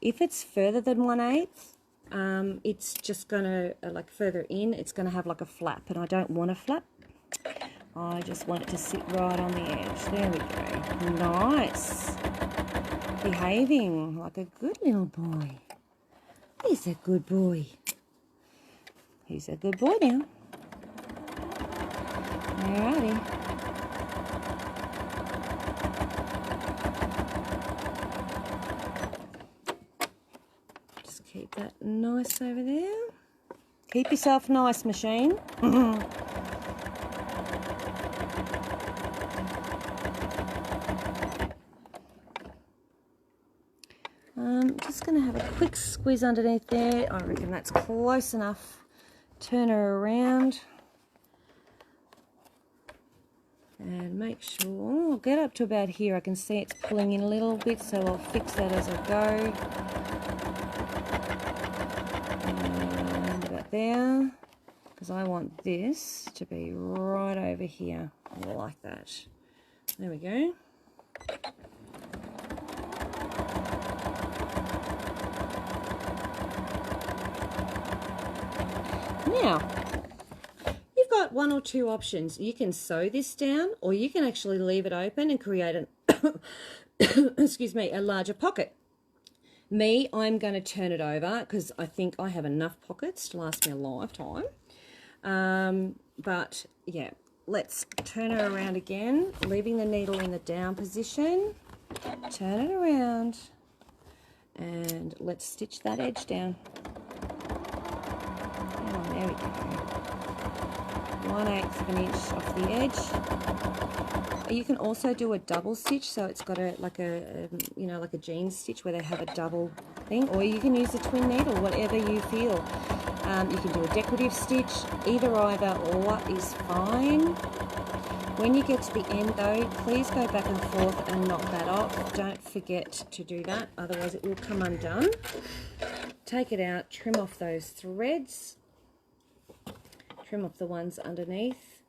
If it's further than 1/8, it's just going to, like further in, it's going to have like a flap, and I don't want a flap. I just want it to sit right on the edge. There we go. Nice. Behaving like a good little boy. He's a good boy. He's a good boy now. Alrighty. Just keep that nice over there. Keep yourself nice, machine. Just going to have a quick squeeze underneath there. I reckon that's close enough. Turn her around and make sure, I'll get up to about here. I can see it's pulling in a little bit, so I'll fix that as I go. And about there, because I want this to be right over here, like that. There we go. Now, you've got one or two options. You can sew this down, or you can actually leave it open and create an excuse me, a larger pocket. Me, I'm going to turn it over because I think I have enough pockets to last me a lifetime. But yeah, let's turn her around again, leaving the needle in the down position. Turn it around, and let's stitch that edge down. There we go. 1/8 of an inch off the edge. You can also do a double stitch, so it's got a like a jean stitch where they have a double thing, or you can use a twin needle, whatever you feel. You can do a decorative stitch. Either or is fine. When you get to the end though, please go back and forth and knock that off. Don't forget to do that, otherwise it will come undone. Take it out, trim off those threads. Trim off the ones underneath,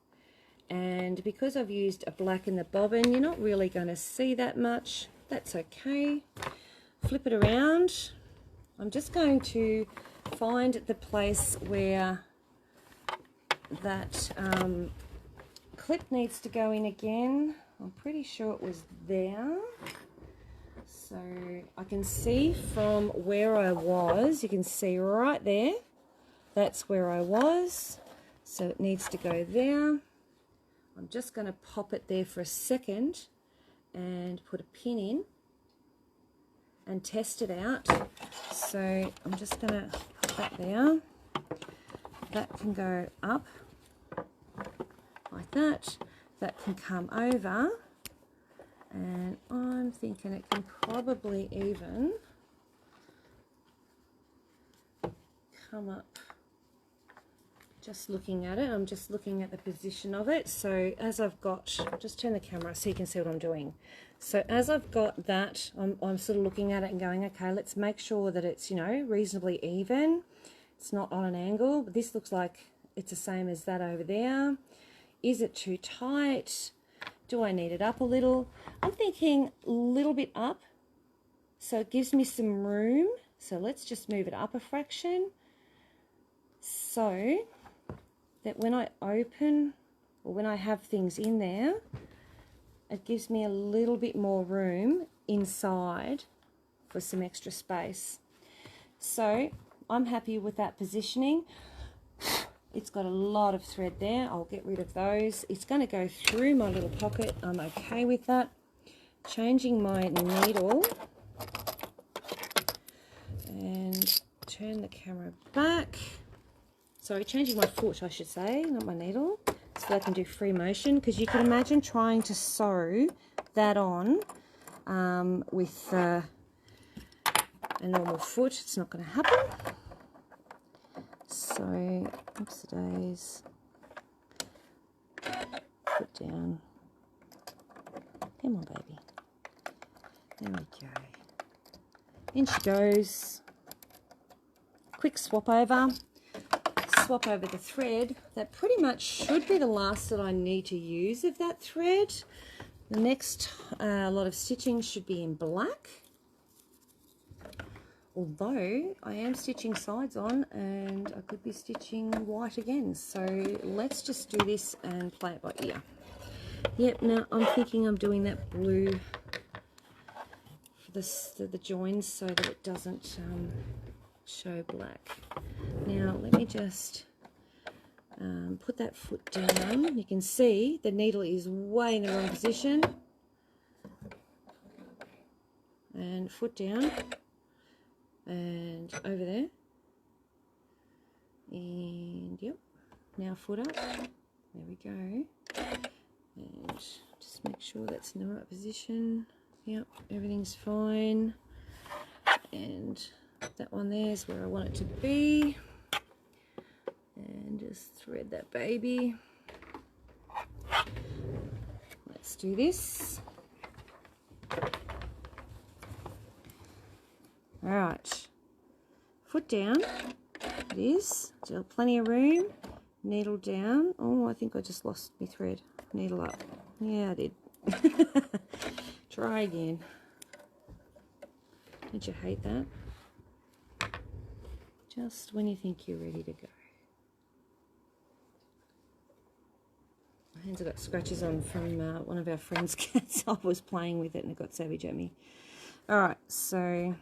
and because I've used a black in the bobbin, you're not really going to see that much. That's okay. Flip it around. I'm just going to find the place where that clip needs to go in again. I'm pretty sure it was there. So I can see from where I was, you can see right there, that's where I was. So it needs to go there. I'm just going to pop it there for a second and put a pin in and test it out. So I'm just going to put that there. that can go up like that. That can come over, and I'm thinking it can probably even come up. Just looking at it, I'm just looking at the position of it. So as I've got, I'll just turn the camera so you can see what I'm doing. So as I've got that, I'm sort of looking at it and going, okay, let's make sure that it's, you know, reasonably even. It's not on an angle, but this looks like it's the same as that over there. Is it too tight? Do I need it up a little? I'm thinking a little bit up, so it gives me some room. So let's just move it up a fraction, so that when I open, or when I have things in there, it gives me a little bit more room inside for some extra space. So I'm happy with that positioning. It's got a lot of thread there. I'll get rid of those. It's going to go through my little pocket. I'm okay with that. Changing my needle and turn the camera back. Sorry, changing my foot, I should say, not my needle, so that I can do free motion, because you can imagine trying to sew that on with a normal foot. It's not going to happen. So, oops days, foot down. Come on, baby. There we go. In she goes. Quick swap over. Swap over the thread. That pretty much should be the last that I need to use of that thread. The next lot of stitching should be in black, although I am stitching sides on and I could be stitching white again. So let's just do this and play it by ear. Yep, now I'm thinking I'm doing that blue for the joins so that it doesn't show black. Now let me just put that foot down. You can see the needle is way in the wrong position. And foot down and over there. And yep, now foot up. There we go. And just make sure that's in the right position. Yep, everything's fine. And that one there is where I want it to be. And just thread that baby. Let's do this. Alright, foot down, it is, still plenty of room, needle down. Oh, I think I just lost my thread. Needle up. Yeah, I did. Try again. Don't you hate that? Just when you think you're ready to go. My hands have got scratches on from one of our friend's cats. I was playing with it and it got savage at me. Alright, so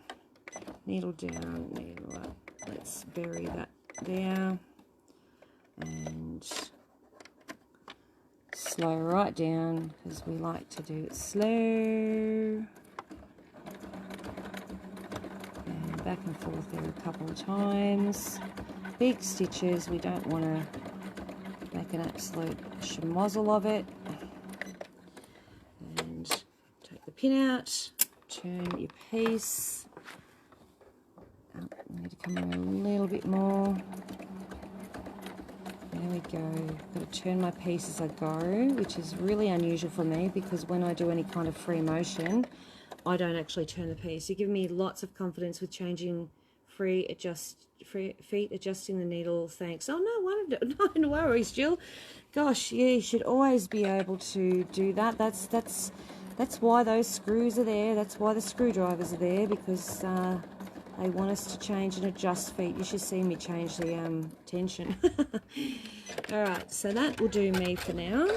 needle down, needle up. Let's bury that there. And slow right down, because we like to do it slow. And back and forth there a couple of times. Big stitches, we don't want to make an absolute schmozzle of it. And take the pin out, turn your piece. Oh, I need to come in a little bit more. There we go. Got to turn my piece as I go, which is really unusual for me, because when I do any kind of free motion, I don't actually turn the piece. You give me lots of confidence with changing free feet, adjusting the needle. Thanks. Oh no, no worries, Jill. Gosh, yeah, you should always be able to do that. That's why those screws are there. That's why the screwdrivers are there, because they want us to change and adjust feet. You should see me change the tension. Alright, so that will do me for now.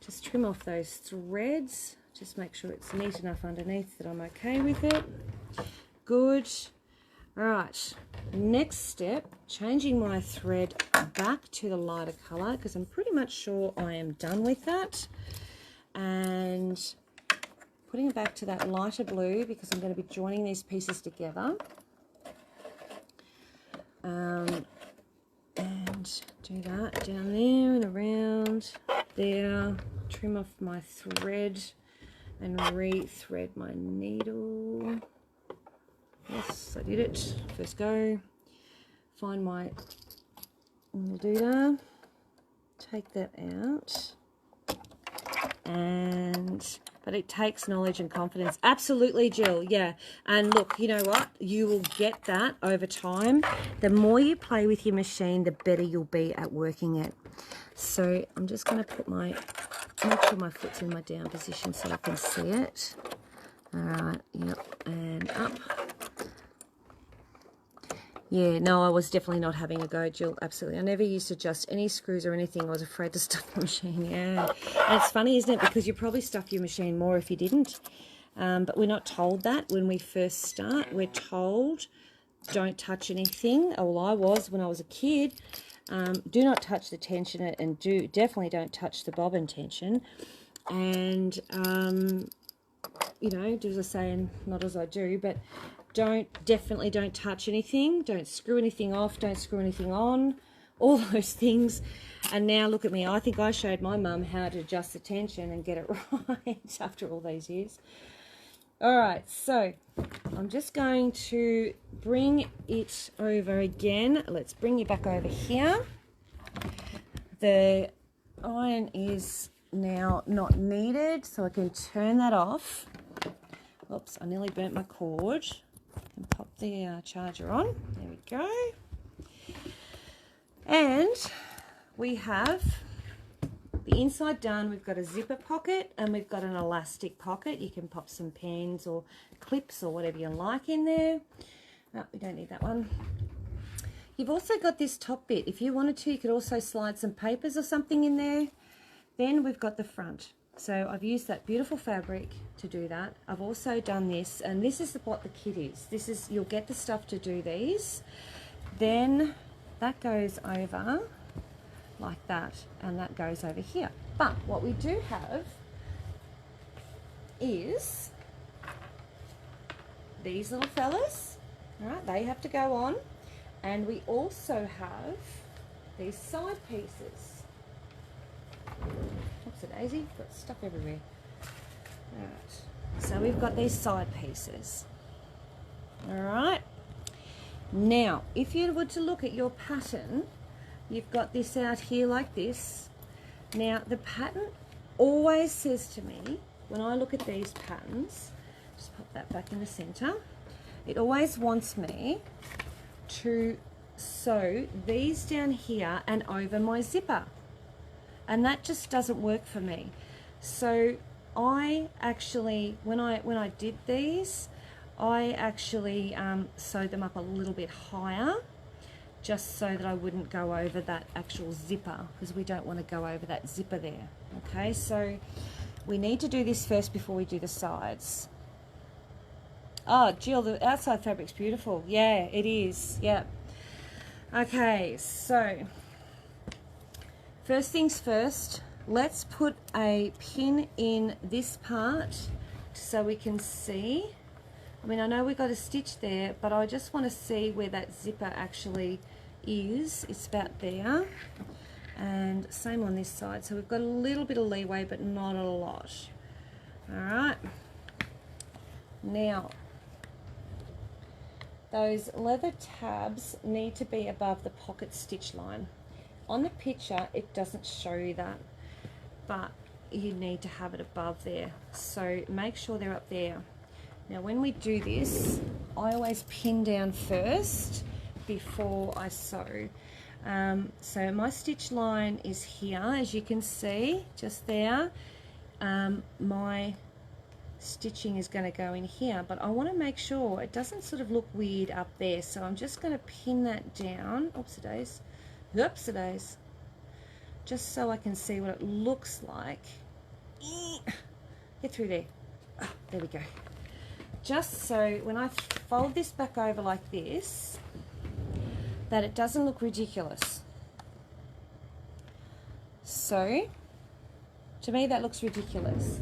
Just trim off those threads. Just make sure it's neat enough underneath that I'm okay with it. Good. Alright, next step, changing my thread back to the lighter colour, because I'm pretty much sure I am done with that. And putting it back to that lighter blue, because I'm going to be joining these pieces together. and do that down there and around there. Trim off my thread and re-thread my needle. Yes, I did it. First go. Find my little doodah. Take that out. But it takes knowledge and confidence. Absolutely, Jill. Yeah. And look, you know what? You will get that over time. The more you play with your machine, the better you'll be at working it. So I'm just going to put make sure my foot's in my down position so I can see it. All right. Yep. And up. Yeah, no, I was definitely not having a go, Jill. Absolutely. I never used to adjust any screws or anything. I was afraid to stuff the machine. Yeah. And it's funny, isn't it? Because you probably stuff your machine more if you didn't. But we're not told that when we first start. We're told don't touch anything. Oh, well, I was when I was a kid. Do not touch the tensioner and definitely don't touch the bobbin tension. And, you know, do as I say and not as I do, but definitely don't touch anything, don't screw anything off, don't screw anything on, all those things. And now look at me, I think I showed my mum how to adjust the tension and get it right after all these years. All right, so I'm just going to bring it over again. Let's bring you back over here. The iron is now not needed, so I can turn that off. Oops, I nearly burnt my cord. And pop the charger on. There we go. And we have the inside done. We've got a zipper pocket and we've got an elastic pocket. You can pop some pens or clips or whatever you like in there. No, we don't need that one. You've also got this top bit. If you wanted to, you could also slide some papers or something in there. Then we've got the front. So I've used that beautiful fabric to do that. I've also done this, and this is what the kit is. This is, you'll get the stuff to do these. Then that goes over like that, and that goes over here. But what we do have is these little fellas. All right, they have to go on. And we also have these side pieces. Oops, a daisy, got stuff everywhere. All right, so we've got these side pieces. All right. Now, if you were to look at your pattern, you've got this out here like this. Now, the pattern always says to me, when I look at these patterns, just pop that back in the center, it always wants me to sew these down here and over my zipper. And that just doesn't work for me. So I actually, when I did these, I actually sewed them up a little bit higher, just so that I wouldn't go over that actual zipper, because we don't want to go over that zipper there. Okay, so we need to do this first before we do the sides. Oh, Jill, the outside fabric's beautiful. Yeah, it is. Yeah. Okay, so first things first, let's put a pin in this part so we can see. I mean, I know we've got a stitch there, but I just want to see where that zipper actually is. It's about there. And same on this side. So we've got a little bit of leeway, but not a lot. All right. Now, those leather tabs need to be above the pocket stitch line. On the picture, it doesn't show you that, but you need to have it above there. So make sure they're up there. Now, when we do this, I always pin down first before I sew. So my stitch line is here, as you can see, just there. My stitching is going to go in here, but I want to make sure it doesn't sort of look weird up there. So I'm just going to pin that down. Oops-a-days. Oops-a-days. Just so I can see what it looks like. Get through there. Oh, there we go. Just so when I fold this back over like this, that it doesn't look ridiculous. So, to me that looks ridiculous.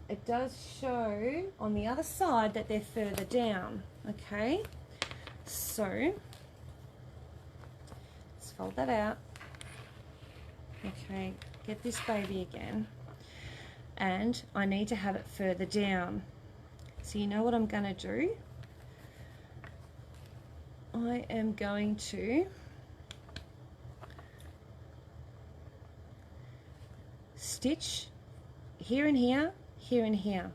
It does show on the other side that they're further down, okay? So, Just fold that out. Okay, get this baby again. And I need to have it further down. So you know what I'm going to do? I am going to stitch here and here, here and here.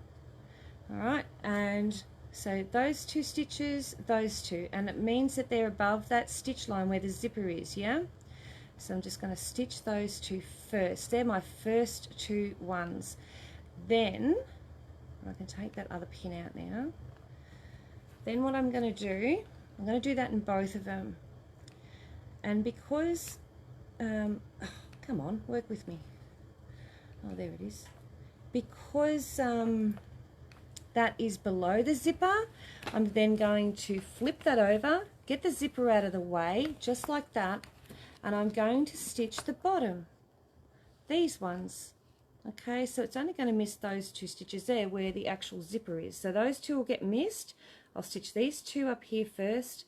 All right, and so those two stitches, those two, and it means that they're above that stitch line where the zipper is, yeah? So I'm just going to stitch those two first. They're my first two ones. Then I can take that other pin out now. Then what I'm going to do, I'm going to do that in both of them. And because, come on, work with me. Oh, there it is. Because that is below the zipper, I'm then going to flip that over, get the zipper out of the way, just like that, and I'm going to stitch the bottom, these ones. Okay, so it's only going to miss those two stitches there where the actual zipper is. So those two will get missed. I'll stitch these two up here first,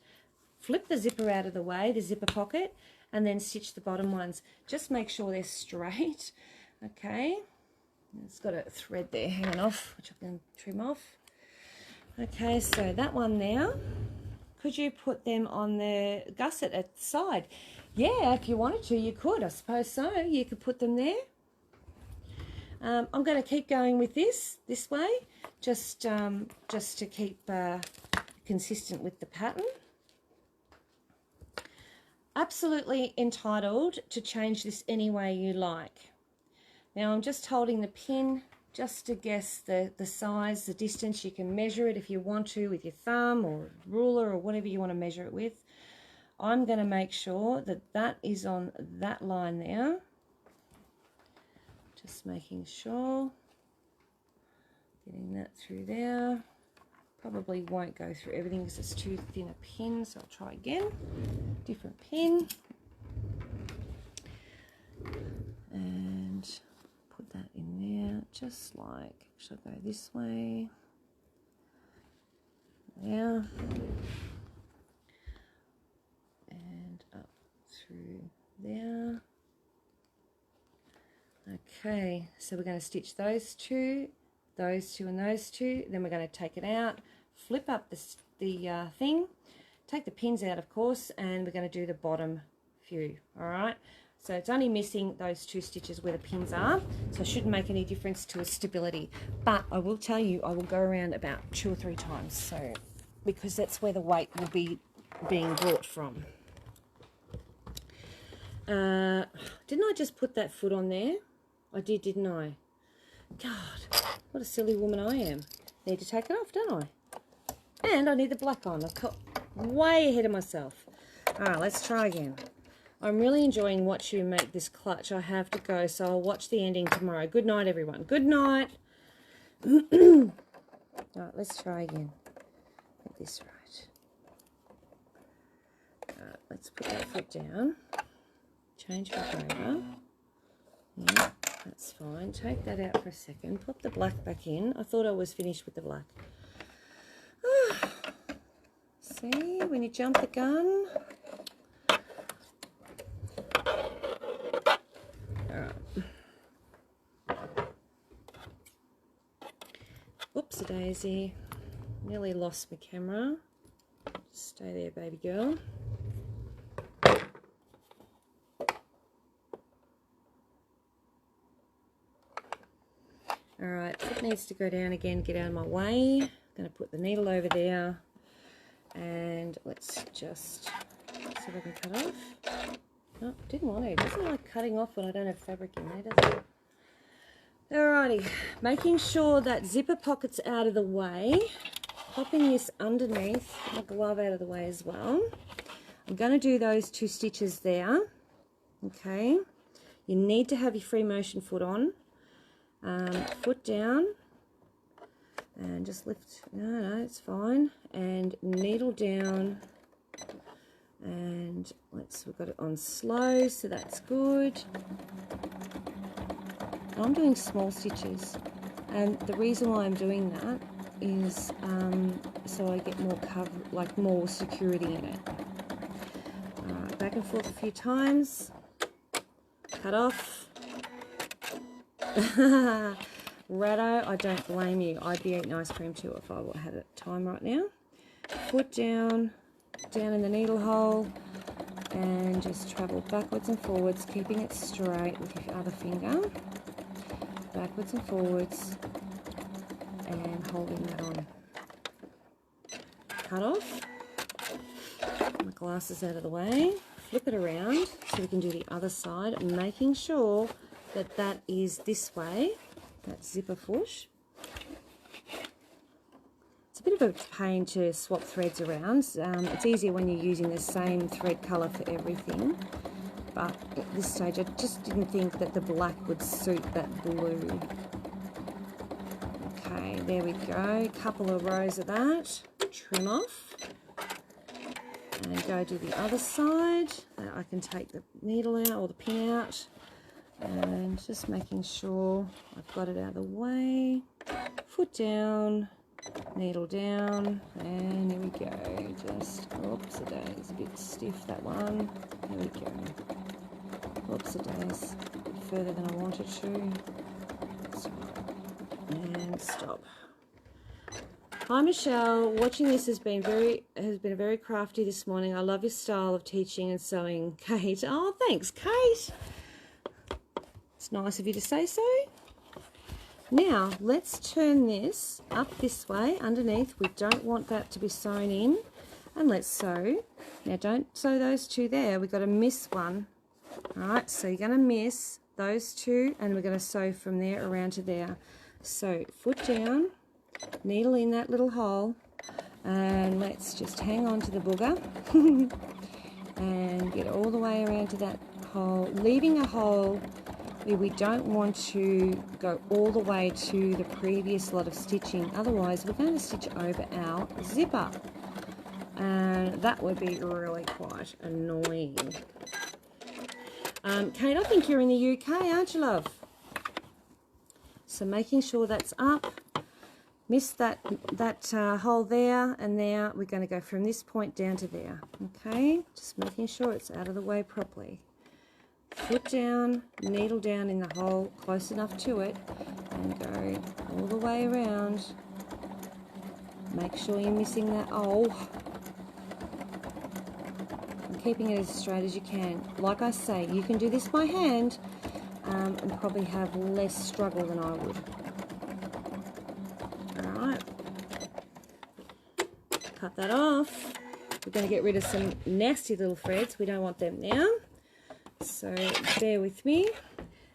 flip the zipper out of the way, the zipper pocket, and then stitch the bottom ones. Just make sure they're straight. Okay, it's got a thread there hanging off, which I can trim off. Okay, so that one now, could you put them on the gusset at the side? Yeah, if you wanted to, you could. I suppose so. You could put them there. I'm going to keep going with this way, just to keep consistent with the pattern. Absolutely entitled to change this any way you like. Now I'm just holding the pin just to guess the size, the distance. You can measure it if you want to with your thumb or ruler or whatever you want to measure it with. I'm going to make sure that that is on that line there. Just making sure, getting that through there. Probably won't go through everything because it's too thin a pin, so I'll try again. Different pin. And put that in there, just like, should I go this way? There. And up through there. Okay, so we're going to stitch those two, and those two. Then we're going to take it out, flip up the thing, take the pins out, of course, and we're going to do the bottom few. All right. So it's only missing those two stitches where the pins are, so it shouldn't make any difference to its stability. But I will tell you, I will go around about 2 or 3 times, so because that's where the weight will be being brought from. Didn't I just put that foot on there? I did, didn't I? God, what a silly woman I am. Need to take it off, don't I? And I need the black on. I've got way ahead of myself. All right, let's try again. I'm really enjoying watching you make this clutch. I have to go, so I'll watch the ending tomorrow. Good night, everyone. Good night. All right, let's try again. Get this right. All right, let's put that foot down. Change back over. Yeah, that's fine. Take that out for a second. Put the black back in. I thought I was finished with the black. See, when you jump the gun. Oopsie daisy, nearly lost my camera. Stay there, baby girl. Alright, foot needs to go down again, get out of my way. I'm going to put the needle over there, and let's just see if I can cut off. No, didn't want to. It doesn't like cutting off when I don't have fabric in there, does it? Alrighty, making sure that zipper pocket's out of the way, popping this underneath, my glove out of the way as well. I'm going to do those 2 stitches there, okay? You need to have your free motion foot on, foot down, and just lift, no, it's fine, and needle down, and we've got it on slow, so that's good. I'm doing small stitches, and the reason why I'm doing that is so I get more cover, like more security in it. Alright, back and forth a few times. Cut off. Ratto, I don't blame you. I'd be eating ice cream too if I had a time right now. Foot down, down in the needle hole, and just travel backwards and forwards, keeping it straight with your other finger. Backwards and forwards, and holding that on. Cut off. My glasses out of the way. Flip it around so we can do the other side, making sure that that is this way, that zipper foot. It's a bit of a pain to swap threads around. It's easier when you're using the same thread colour for everything. But at this stage I just didn't think that the black would suit that blue. Okay, there we go. Couple of rows of that. Trim off. And go to the other side. I can take the needle out or the pin out. And just making sure I've got it out of the way. Foot down, needle down, and here we go. Just, oops, a days, a bit stiff that one. There we go. Oops, a days, a bit further than I wanted to. That's right. And stop. Hi Michelle, watching this has been very crafty this morning. I love your style of teaching and sewing, Kate. Oh, thanks, Kate. It's nice of you to say so. Now, let's turn this up this way underneath. We don't want that to be sewn in. And let's sew. Now, don't sew those two there. We've got to miss one. All right, so you're going to miss those two, and we're going to sew from there around to there. So, foot down, needle in that little hole, and let's just hang on to the booger and get all the way around to that hole, leaving a hole. We don't want to go all the way to the previous lot of stitching, otherwise we're going to stitch over our zipper, and that would be really quite annoying. Kate, I think you're in the UK, aren't you, love? So making sure that's up. Miss that hole there, and now we're going to go from this point down to there. Okay, just making sure it's out of the way properly. Foot down, needle down in the hole, close enough to it, and go all the way around. Make sure you're missing that. Oh, and keeping it as straight as you can. Like I say, you can do this by hand and probably have less struggle than I would. Alright, cut that off. We're going to get rid of some nasty little threads. We don't want them now. So bear with me.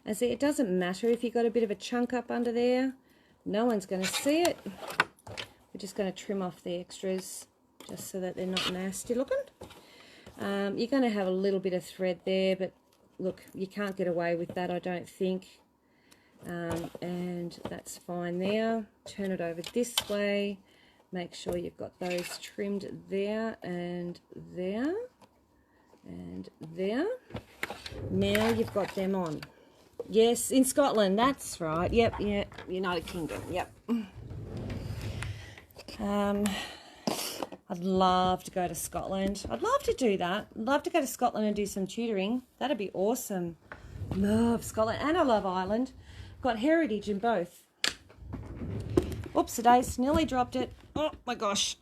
And see, it doesn't matter if you've got a bit of a chunk up under there. No one's going to see it. We're just going to trim off the extras just so that they're not nasty looking. You're going to have a little bit of thread there, but look, you can't get away with that, I don't think. And that's fine there. Turn it over this way. Make sure you've got those trimmed there and there and there. Now you've got them on. Yes, in Scotland, that's right. Yep, yeah, United Kingdom, yep. I'd love to go to Scotland. I'd love to do that. I'd love to go to Scotland and do some tutoring. That'd be awesome. Love Scotland, and I love Ireland. Got heritage in both. Oops, days, nearly dropped it. Oh my gosh.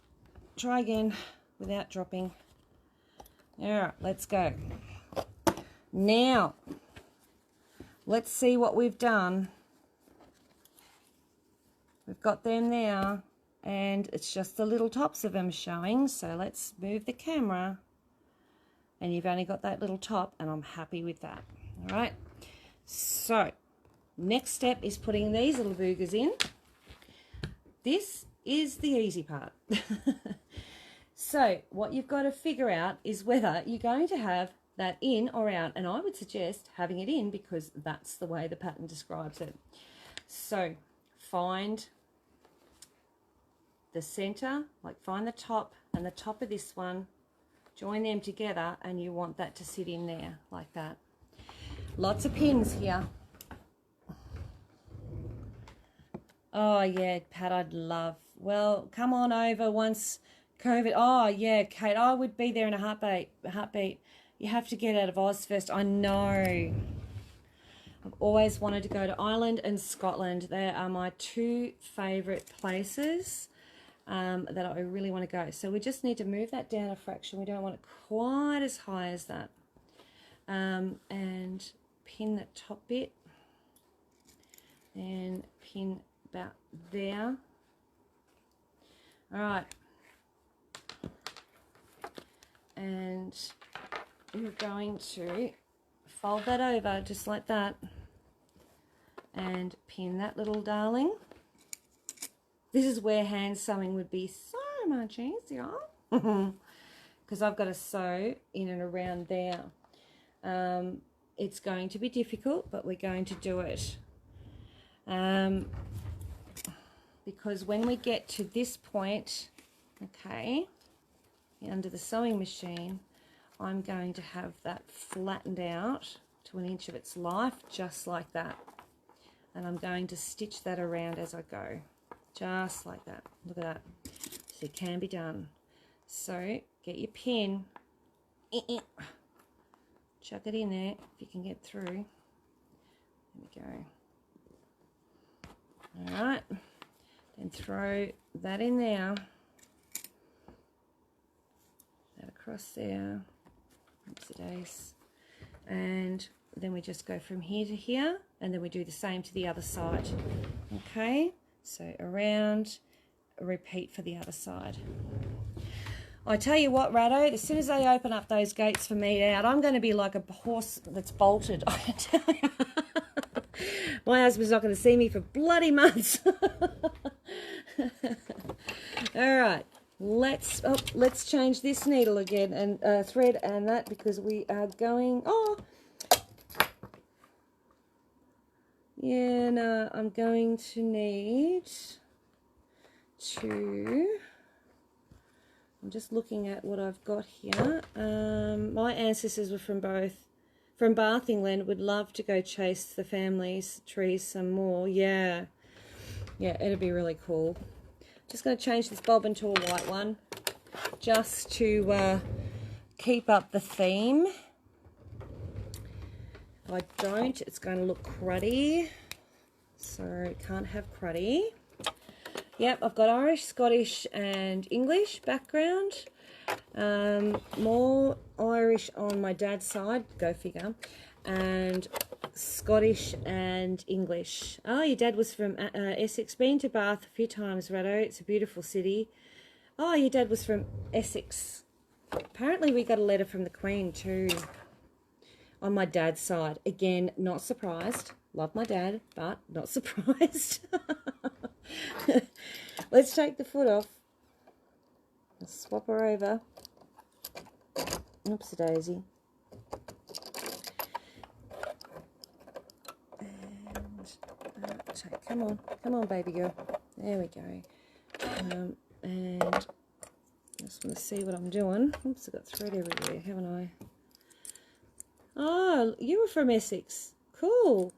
Try again without dropping. All right, let's go. Now, let's see what we've done. We've got them there, and it's just the little tops of them showing. So let's move the camera, and you've only got that little top, and I'm happy with that. All right. So next step is putting these little boogers in. This is the easy part. So what you've got to figure out is whether you're going to have that in or out, and I would suggest having it in because that's the way the pattern describes it. So find the center, like find the top and the top of this one, join them together, and you want that to sit in there like that. Lots of pins here. Oh yeah, Pat, I'd love. Well, come on over once COVID. Oh yeah, Kate, I would be there in a heartbeat. You have to get out of Oz first. I know. I've always wanted to go to Ireland and Scotland. They are my two favourite places that I really want to go. So we just need to move that down a fraction. We don't want it quite as high as that. And pin that top bit. And pin about there. All right. And we're going to fold that over just like that and pin that little darling. This is where hand sewing would be so much easier because I've got to sew in and around there. It's going to be difficult, but we're going to do it. Because when we get to this point, okay, under the sewing machine, I'm going to have that flattened out to 1 inch of its life, just like that. And I'm going to stitch that around as I go, just like that. Look at that. So it can be done. So get your pin, chuck it in there if you can get through. There we go. All right, then throw that in there, that across there. Oopsie days. And then we just go from here to here, and then we do the same to the other side. Okay, so around, repeat for the other side. I tell you what, Ratto, as soon as they open up those gates for me out, I'm going to be like a horse that's bolted. I can tell you. My husband's not going to see me for bloody months. All right. Let's change this needle again and thread and that, because we are going, yeah, no, I'm going to need to, I'm just looking at what I've got here. My ancestors were from Bath, England. Would love to go chase the family's trees some more. Yeah, it'd be really cool. Just going to change this bobbin to a white one just to keep up the theme. If I don't, it's going to look cruddy, so it can't have cruddy. Yep, I've got Irish, Scottish and English background. More Irish on my dad's side, go figure, and Scottish and English. Oh, your dad was from Essex. Been to Bath a few times, Ratto. It's a beautiful city. Oh, your dad was from Essex. Apparently we got a letter from the Queen too. On my dad's side. Again, not surprised. Love my dad, but not surprised. Let's take the foot off. Let's swap her over. Oopsie daisy. Come on, baby girl. There we go. And I just want to see what I'm doing. Oops, I've got thread everywhere, haven't I? Oh, you were from Essex. Cool.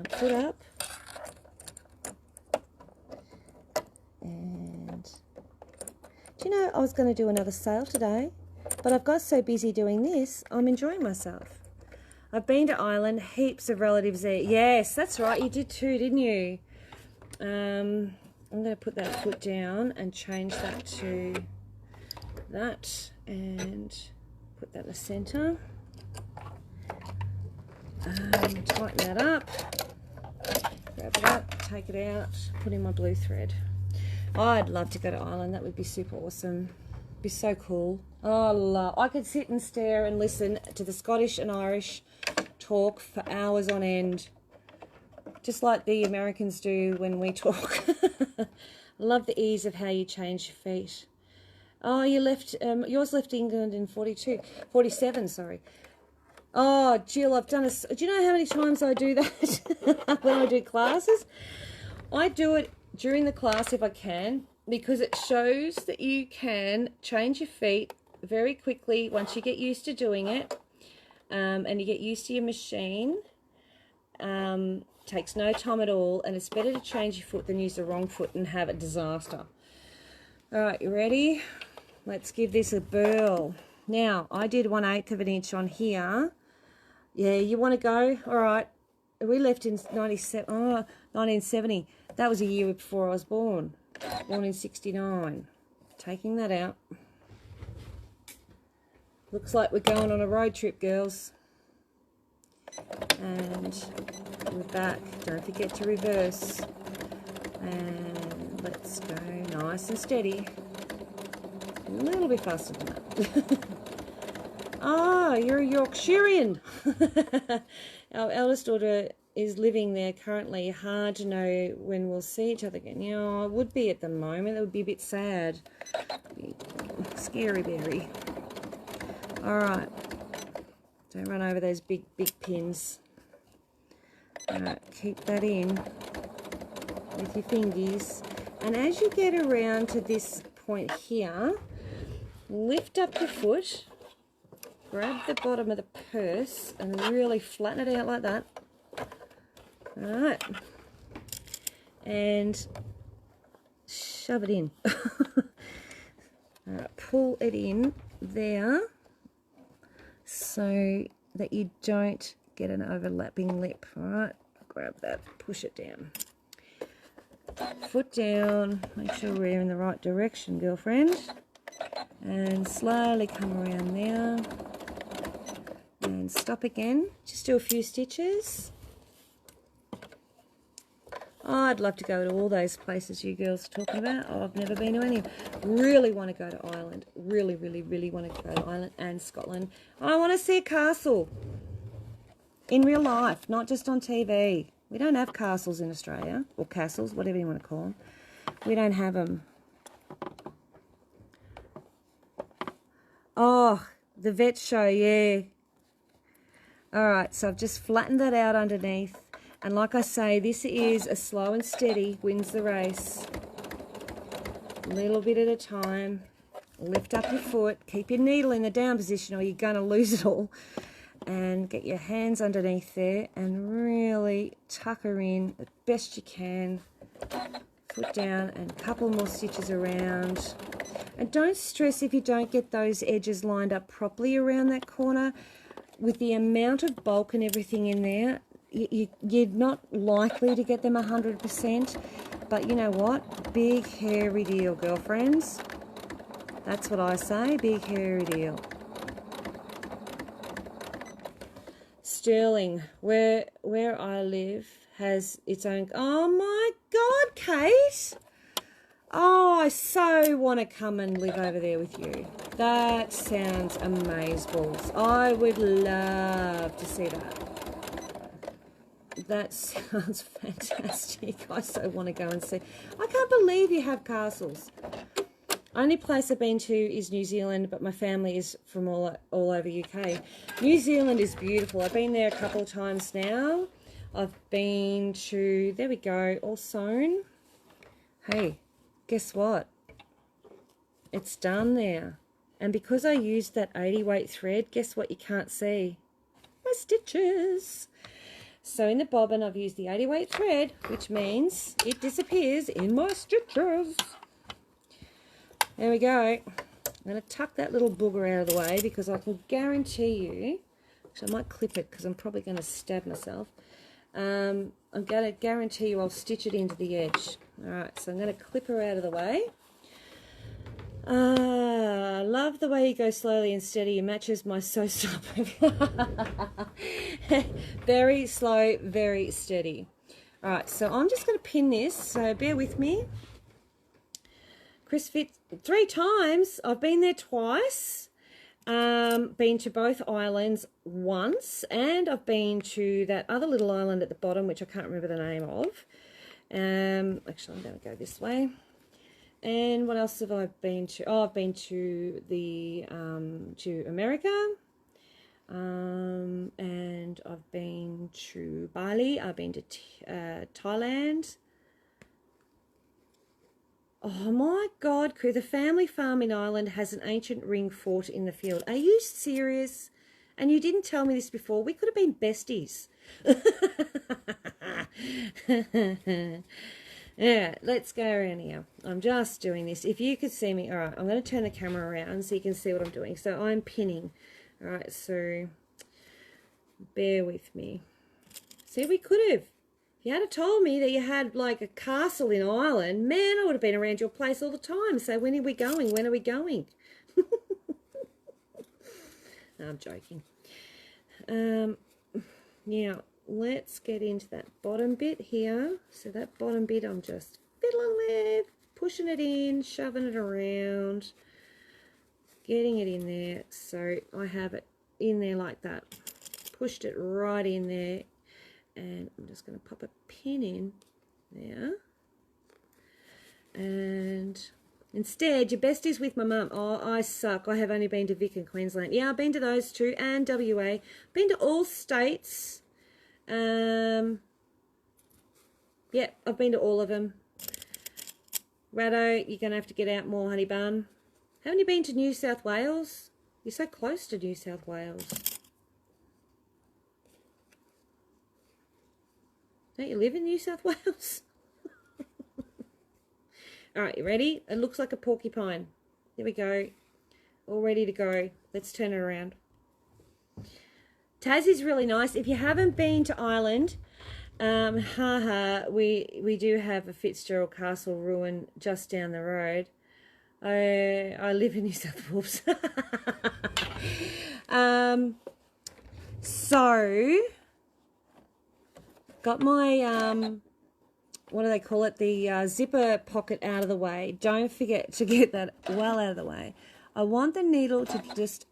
Put up. And do you know, I was going to do another sale today, but I've got so busy doing this, I'm enjoying myself. I've been to Ireland, heaps of relatives there. Yes, that's right, you did too, didn't you? I'm going to put that foot down and change that to that and put that in the centre. Tighten that up, grab it up, take it out, put in my blue thread. I'd love to go to Ireland, that would be super awesome. Be so cool. Oh, I could sit and stare and listen to the Scottish and Irish talk for hours on end, just like the Americans do when we talk. I love the ease of how you change your feet. Oh, you left, yours left England in 47, sorry. Oh, Jill, I've done do you know how many times I do that when I do classes? I do it during the class if I can, because it shows that you can change your feet very quickly once you get used to doing it, and you get used to your machine. Takes no time at all, and it's better to change your foot than use the wrong foot and have a disaster. All right, you ready? let's give this a burl. Now, I did 1/8 of an inch on here. Yeah, you want to go? All right. We left in 1970. That was a year before I was born. Born in 69. Taking that out. Looks like we're going on a road trip, girls. And we're back. Don't forget to reverse. And let's go nice and steady. A little bit faster than that. Ah, you're a Yorkshirean. Our eldest daughter is living there currently. Hard to know when we'll see each other again. You know, it would be at the moment. It would be a bit sad. Scary berry. All right. Don't run over those big pins. All right, keep that in with your fingies. And as you get around to this point here, lift up your foot, grab the bottom of the purse, and really flatten it out like that. All right. And shove it in. All right, pull it in there so that you don't get an overlapping lip. All right, grab that, push it down. Foot down, make sure we're in the right direction, girlfriend. And slowly come around there. And stop again. Just do a few stitches. Oh, I'd love to go to all those places you girls are talking about. Oh, I've never been to any. Really want to go to Ireland. Really, really, really want to go to Ireland and Scotland. I want to see a castle. In real life, not just on TV. We don't have castles in Australia. Or castles, whatever you want to call them. We don't have them. Oh, the vet show, yeah. Alright, so I've just flattened that out underneath. And like I say, this is a slow and steady, wins the race. A little bit at a time. Lift up your foot. Keep your needle in the down position or you're going to lose it all. And get your hands underneath there and really tuck her in as best you can. Foot down and a couple more stitches around. And don't stress if you don't get those edges lined up properly around that corner. With the amount of bulk and everything in there, you're not likely to get them 100%. But you know what? Big hairy deal, girlfriends. That's what I say, big hairy deal. Stirling, where I live, has its own... Oh my God, Kate! Oh, I so want to come and live over there with you. That sounds amazeballs. I would love to see that. That sounds fantastic. I so want to go and see. I can't believe you have castles. Only place I've been to is New Zealand, but my family is from all over UK. New Zealand is beautiful. I've been there a couple of times now. I've been to, there we go, all sewn. Hey, guess what? It's done there. And because I used that 80 weight thread, guess what you can't see? My stitches. So in the bobbin, I've used the 80 weight thread, which means it disappears in my stitches. There we go. I'm going to tuck that little booger out of the way because I can guarantee you, actually I might clip it because I'm probably going to stab myself. I'm going to guarantee you I'll stitch it into the edge. Alright, so I'm going to clip her out of the way. I love the way you go slowly and steady. It matches my sew stop. Very slow, very steady. Alright, so I'm just going to pin this, so bear with me. Chris fit 3 times. I've been there twice. Been to both islands once, and I've been to that other little island at the bottom, which I can't remember the name of. Actually, I'm going to go this way. And what else have I been to? Oh, I've been to the to America, and I've been to Bali. I've been to Thailand. Oh my God, Chris, the family farm in Ireland has an ancient ring fort in the field. Are you serious? And you didn't tell me this before. We could have been besties. Yeah, let's go around here. I'm just doing this. If you could see me, all right, I'm going to turn the camera around so you can see what I'm doing. So I'm pinning. All right, so bear with me. See, we could have. If you had told me that you had like a castle in Ireland, man, I would have been around your place all the time. So when are we going? When are we going? No, I'm joking. Now, let's get into that bottom bit here. So that bottom bit I'm just fiddling with, pushing it in, shoving it around, getting it in there. So I have it in there like that. Pushed it right in there. And I'm just going to pop a pin in there. And instead, your best is with my mum. Oh, I suck. I have only been to Vic and Queensland. Yeah, I've been to those two and WA. Been to all states. Yeah, I've been to all of them. Rado, you're going to have to get out more, honey bun. Haven't you been to New South Wales? You're so close to New South Wales. Don't you live in New South Wales? All right, you ready? It looks like a porcupine. There we go. All ready to go. Let's turn it around. Tassie's really nice. If you haven't been to Ireland, we do have a Fitzgerald Castle ruin just down the road. I live in New South Wales. So got my what do they call it? The zipper pocket out of the way. Don't forget to get that well out of the way. I want the needle to just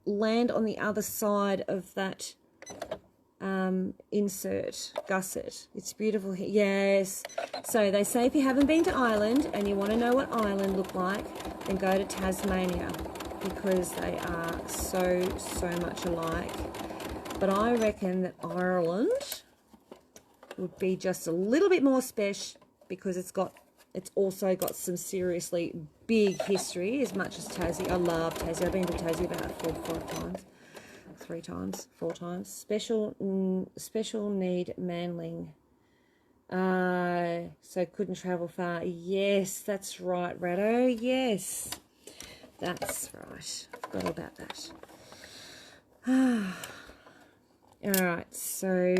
land on the other side of that insert gusset. It's beautiful here. Yes. So they say if you haven't been to Ireland and you want to know what Ireland look like, then go to Tasmania, because they are so much alike. But I reckon that Ireland would be just a little bit more special because it's also got some seriously big history, as much as Tassie. I love Tassie. I've been to Tassie about 4 times. Special need Manling. So couldn't travel far. Yes, that's right, Rado. Yes, that's right. Forgot all about that. All right, so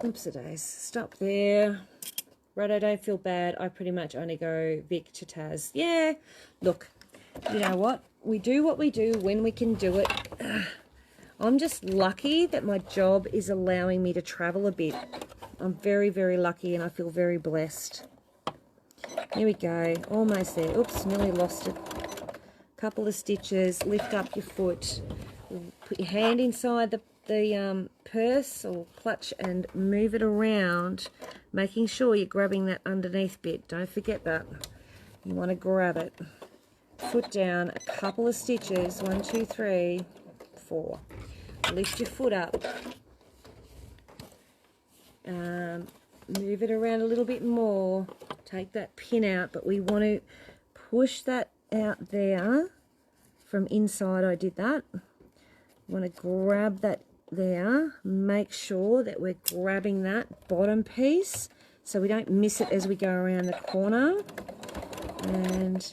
oops-a-days. Stop there. Rado, don't feel bad. I pretty much only go Vic to Tas. Yeah, look, you know what? We do what we do when we can do it. I'm just lucky that my job is allowing me to travel a bit. I'm very, very lucky and I feel very blessed. Here we go. Almost there. Oops, nearly lost it. Couple of stitches. Lift up your foot. Put your hand inside the purse or clutch and move it around, making sure you're grabbing that underneath bit. Don't forget that. You want to grab it. Foot down, a couple of stitches. 1, 2, 3, 4. Lift your foot up. Move it around a little bit more. Take that pin out, but we want to push that out there from inside. I did that. You want to grab that there. Make sure that we're grabbing that bottom piece so we don't miss it as we go around the corner. And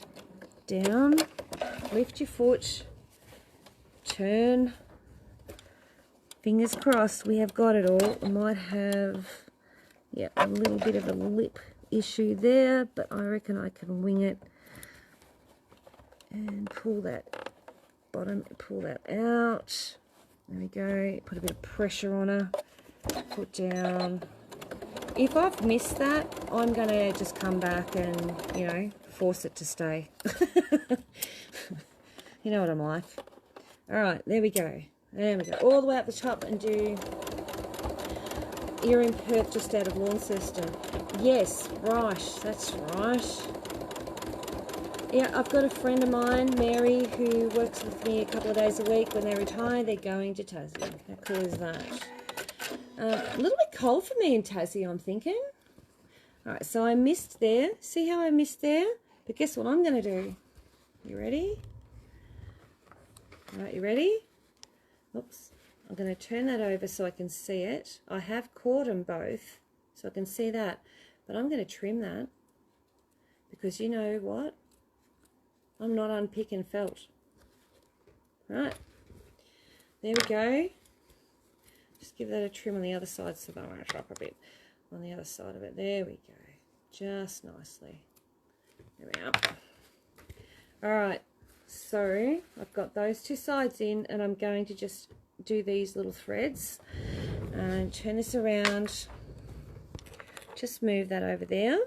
down. Lift your foot. Turn. Fingers crossed we have got it all. We might have, yeah, a little bit of a lip issue there, but I reckon I can wing it. And pull that bottom, pull that out. There we go. Put a bit of pressure on her. Put down. If I've missed that, I'm going to just come back and, you know, force it to stay. You know what I'm like. All right, there we go. There we go. All the way up the top and do... You're in Perth, just out of Launceston. Yes, right. That's right. Yeah, I've got a friend of mine, Mary, who works with me a couple of days a week. When they retire, they're going to Tassie. How cool is that? A little bit cold for me in Tassie, I'm thinking. All right, so I missed there. See how I missed there? But guess what I'm going to do? You ready? All right, you ready? Oops. I'm going to turn that over so I can see it. I have caught them both so I can see that, but I'm going to trim that because you know what? I'm not unpicking felt. Right, there we go. Just give that a trim on the other side so that I won't drop a bit on the other side of it. There we go, just nicely. There we are. All right, so I've got those two sides in, and I'm going to just do these little threads and turn this around. Just move that over there.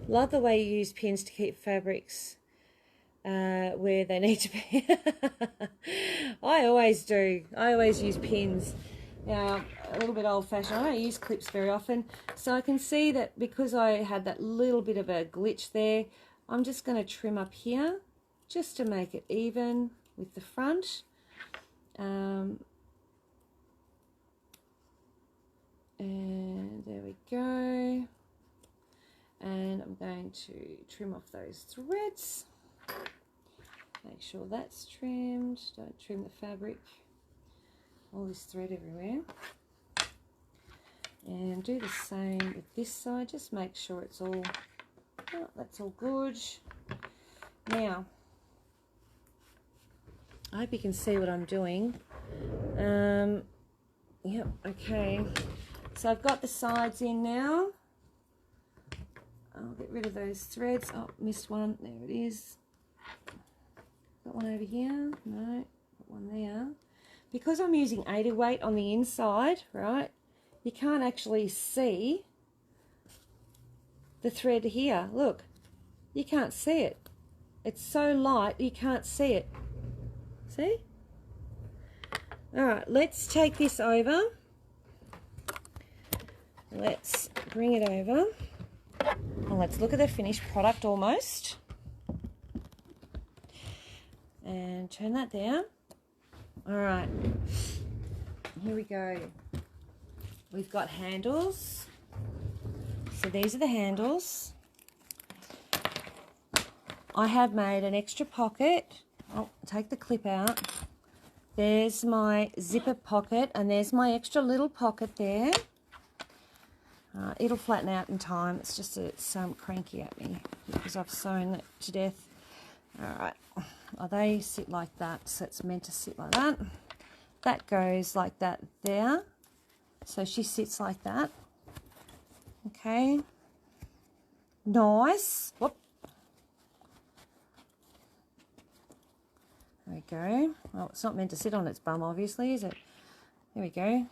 Love the way you use pins to keep fabrics where they need to be. I always do. I always use pins. Now, a little bit old-fashioned. I don't use clips very often, so I can see that because I had that little bit of a glitch there, I'm just going to trim up here just to make it even with the front. And there we go. And I'm going to trim off those threads. Make sure that's trimmed. Don't trim the fabric. All this thread everywhere. And do the same with this side. Just make sure it's all, oh, that's all good. Now, I hope you can see what I'm doing. Yep, okay. So I've got the sides in now. I'll get rid of those threads. Oh, missed one. There it is. Got one over here. No, got one there. Because I'm using 80 weight on the inside, right, you can't actually see the thread here. Look, you can't see it. It's so light, you can't see it. See? All right, let's take this over. Let's bring it over. And let's look at the finished product almost. And turn that down. All right, here we go. We've got handles. So these are the handles. I have made an extra pocket. Oh, take the clip out. There's my zipper pocket, and there's my extra little pocket there. It'll flatten out in time. It's just it's cranky at me because I've sewn it to death. All right. Oh, they sit like that, so it's meant to sit like that. That goes like that there. So she sits like that. Okay. Nice. Whoop. There we go. Oh, it's not meant to sit on its bum, obviously, is it? There we go.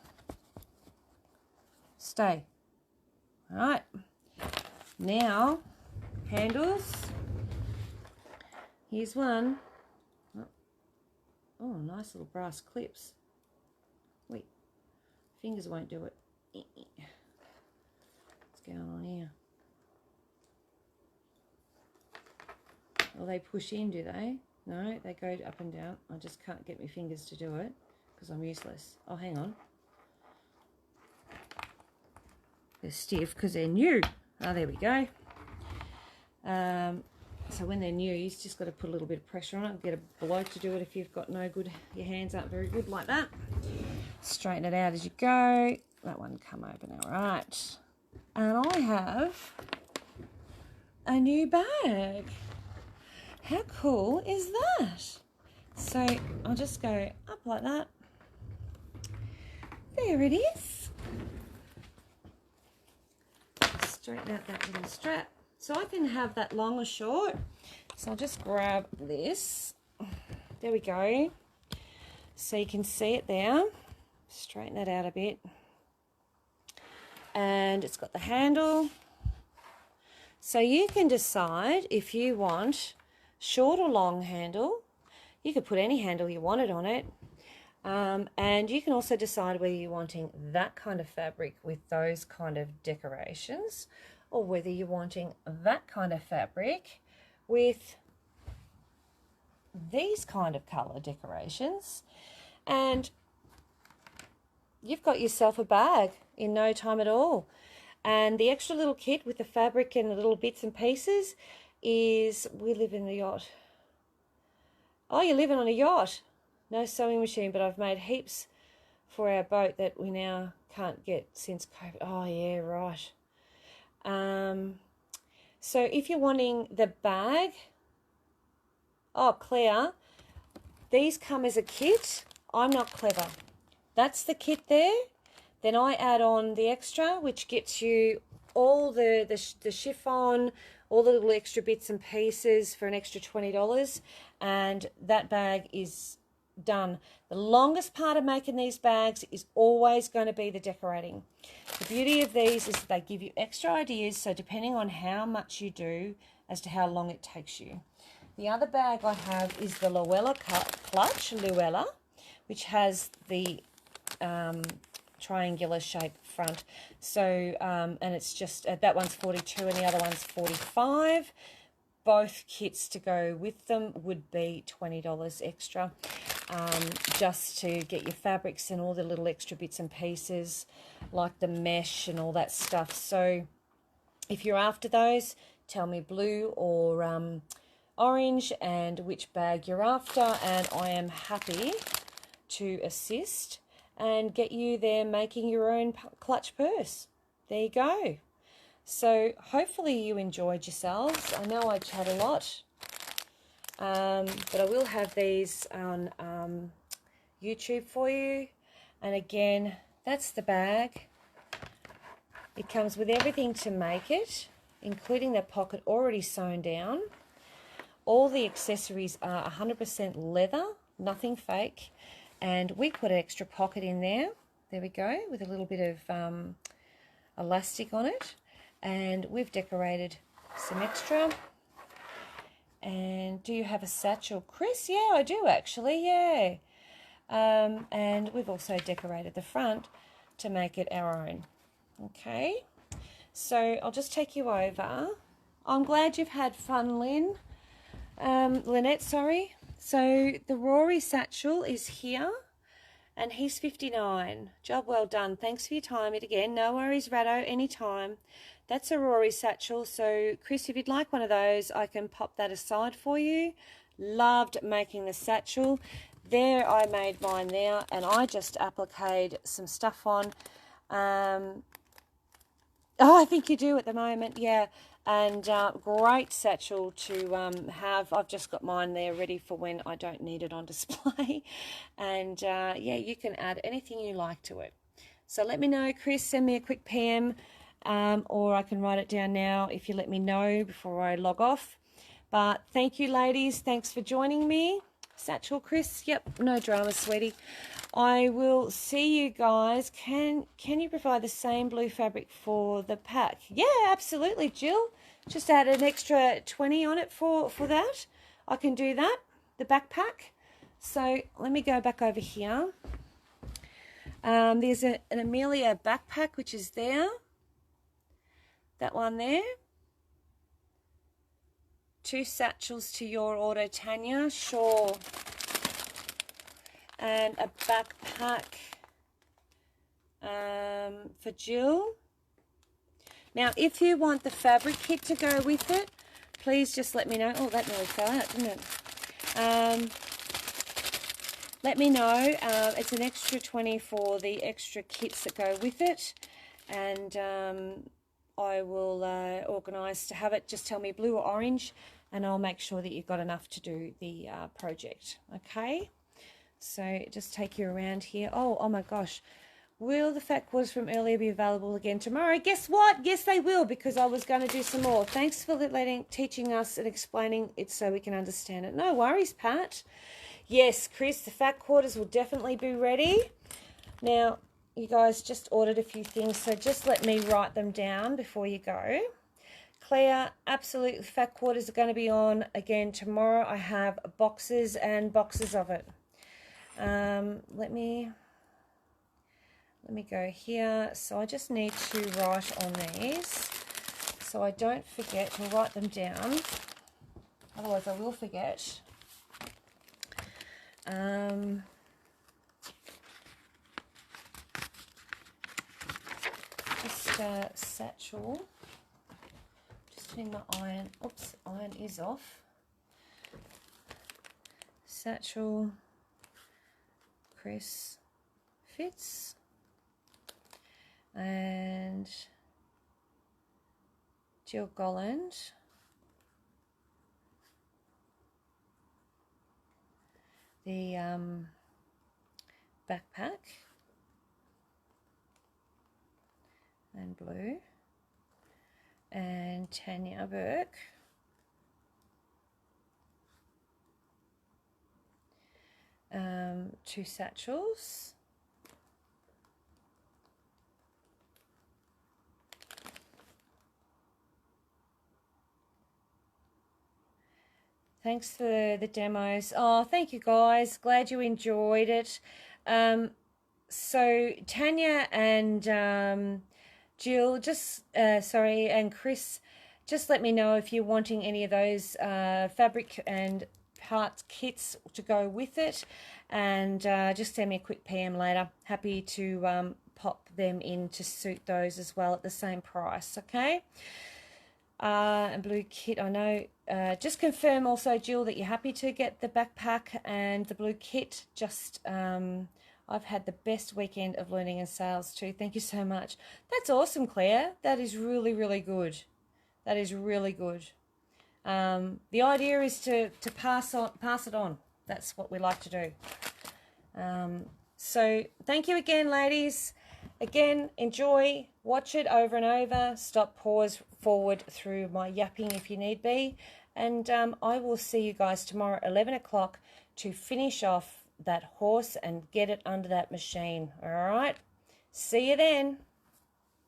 Stay. All right. Now, handles. Here's one. Oh, nice little brass clips. Wait, fingers won't do it. What's going on here? Well, they push in, do they? No, they go up and down. I just can't get my fingers to do it because I'm useless. Oh, hang on. They're stiff because they're new. Oh, there we go. So when they're new, you've just got to put a little bit of pressure on it. Get a bloke to do it if you've got no good, your hands aren't very good like that. Straighten it out as you go. That one come over now, right? And I have a new bag. How cool is that? So I'll just go up like that. There it is. Straighten out that little strap. So I can have that long or short. So I'll just grab this. There we go. So you can see it there. Straighten that out a bit. And it's got the handle. So you can decide if you want short or long handle. You could put any handle you wanted on it. And you can also decide whether you're wanting that kind of fabric with those kind of decorations, or whether you're wanting that kind of fabric with these kind of colour decorations. And you've got yourself a bag in no time at all. And the extra little kit with the fabric and the little bits and pieces is, we live in a yacht. Oh, you're living on a yacht. No sewing machine, but I've made heaps for our boat that we now can't get since COVID. Oh, yeah, right. So if you're wanting the bag, oh, Claire, these come as a kit. I'm not clever. That's the kit there. Then I add on the extra, which gets you all the chiffon, all the little extra bits and pieces for an extra $20. And that bag is done. The longest part of making these bags is always going to be the decorating. The beauty of these is that they give you extra ideas, so depending on how much you do as to how long it takes you. The other bag I have is the Luella clutch, which has the triangular shape front. So and it's just that one's 42 and the other one's 45. Both kits to go with them would be $20 extra, just to get your fabrics and all the little extra bits and pieces like the mesh and all that stuff. So if you're after those, tell me blue or orange and which bag you're after, and I am happy to assist and get you there making your own clutch purse. There you go. So hopefully you enjoyed yourselves. I know I chat a lot, but I will have these on YouTube for you. And again, that's the bag. It comes with everything to make it, including that pocket already sewn down. All the accessories are 100% leather, nothing fake. And we put an extra pocket in there. There we go, with a little bit of elastic on it. And we've decorated some extra. And do you have a satchel, Chris? Yeah, I do actually, yeah. And we've also decorated the front to make it our own. Okay, so I'll just take you over. I'm glad you've had fun, Lynette, sorry. So the Rory satchel is here, and he's 59. Job well done. Thanks for your time. It again. No worries, Rado, anytime. That's a Rory satchel. So, Chris, if you'd like one of those, I can pop that aside for you. Loved making the satchel. There, I made mine there, and I just appliqued some stuff on. Oh, I think you do at the moment, yeah. And great satchel to have. I've just got mine there ready for when I don't need it on display. And yeah, you can add anything you like to it. So let me know, Chris. Send me a quick PM, or I can write it down now if you let me know before I log off. But thank you, ladies. Thanks for joining me. Satchel, Chris. Yep, no drama, sweetie. I will see you guys. Can you provide the same blue fabric for the pack? Yeah, absolutely, Jill. Just add an extra 20 on it for that. I can do that, the backpack. So let me go back over here. There's an Amelia backpack, which is there. That one there. 2 satchels to your order, Tanya. Sure. And a backpack for Jill. Now, if you want the fabric kit to go with it, please just let me know. Oh, that nearly fell out, didn't it? Let me know. It's an extra 20 for the extra kits that go with it. And I will organise to have it. Just tell me blue or orange, and I'll make sure that you've got enough to do the project. Okay? So just take you around here. Oh my gosh. Will the fat quarters from earlier be available again tomorrow? Guess what? Yes, they will, because I was going to do some more. Thanks for teaching us and explaining it so we can understand it. No worries, Pat. Yes, Chris, the fat quarters will definitely be ready. Now, you guys just ordered a few things, so just let me write them down before you go. Claire, absolutely, fat quarters are going to be on again tomorrow. I have boxes and boxes of it. Let me go here. So I just need to write on these so I don't forget to write them down. Otherwise I will forget. Just a satchel. Just putting my iron. Oops, iron is off. Satchel. Chris, fits. And Jill Golland. The backpack and blue, and Tanya Burke two satchels, thanks for the demos. Oh, thank you guys, glad you enjoyed it. So Tanya and Jill, just and Chris, just let me know if you're wanting any of those fabric and parts kits to go with it, and just send me a quick PM later. Happy to pop them in to suit those as well at the same price, okay? And blue kit, I know. Just confirm also, Jill, that you're happy to get the backpack and the blue kit. Just I've had the best weekend of learning and sales too. Thank you so much. That's awesome, Claire. That is really, really good. That is really good. The idea is to pass it on. That's what we like to do. So thank you again, ladies. Again, enjoy, watch it over and over. Stop, pause, forward through my yapping if you need be. And I will see you guys tomorrow at 11 o'clock to finish off that horse and get it under that machine. All right? See you then.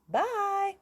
Bye.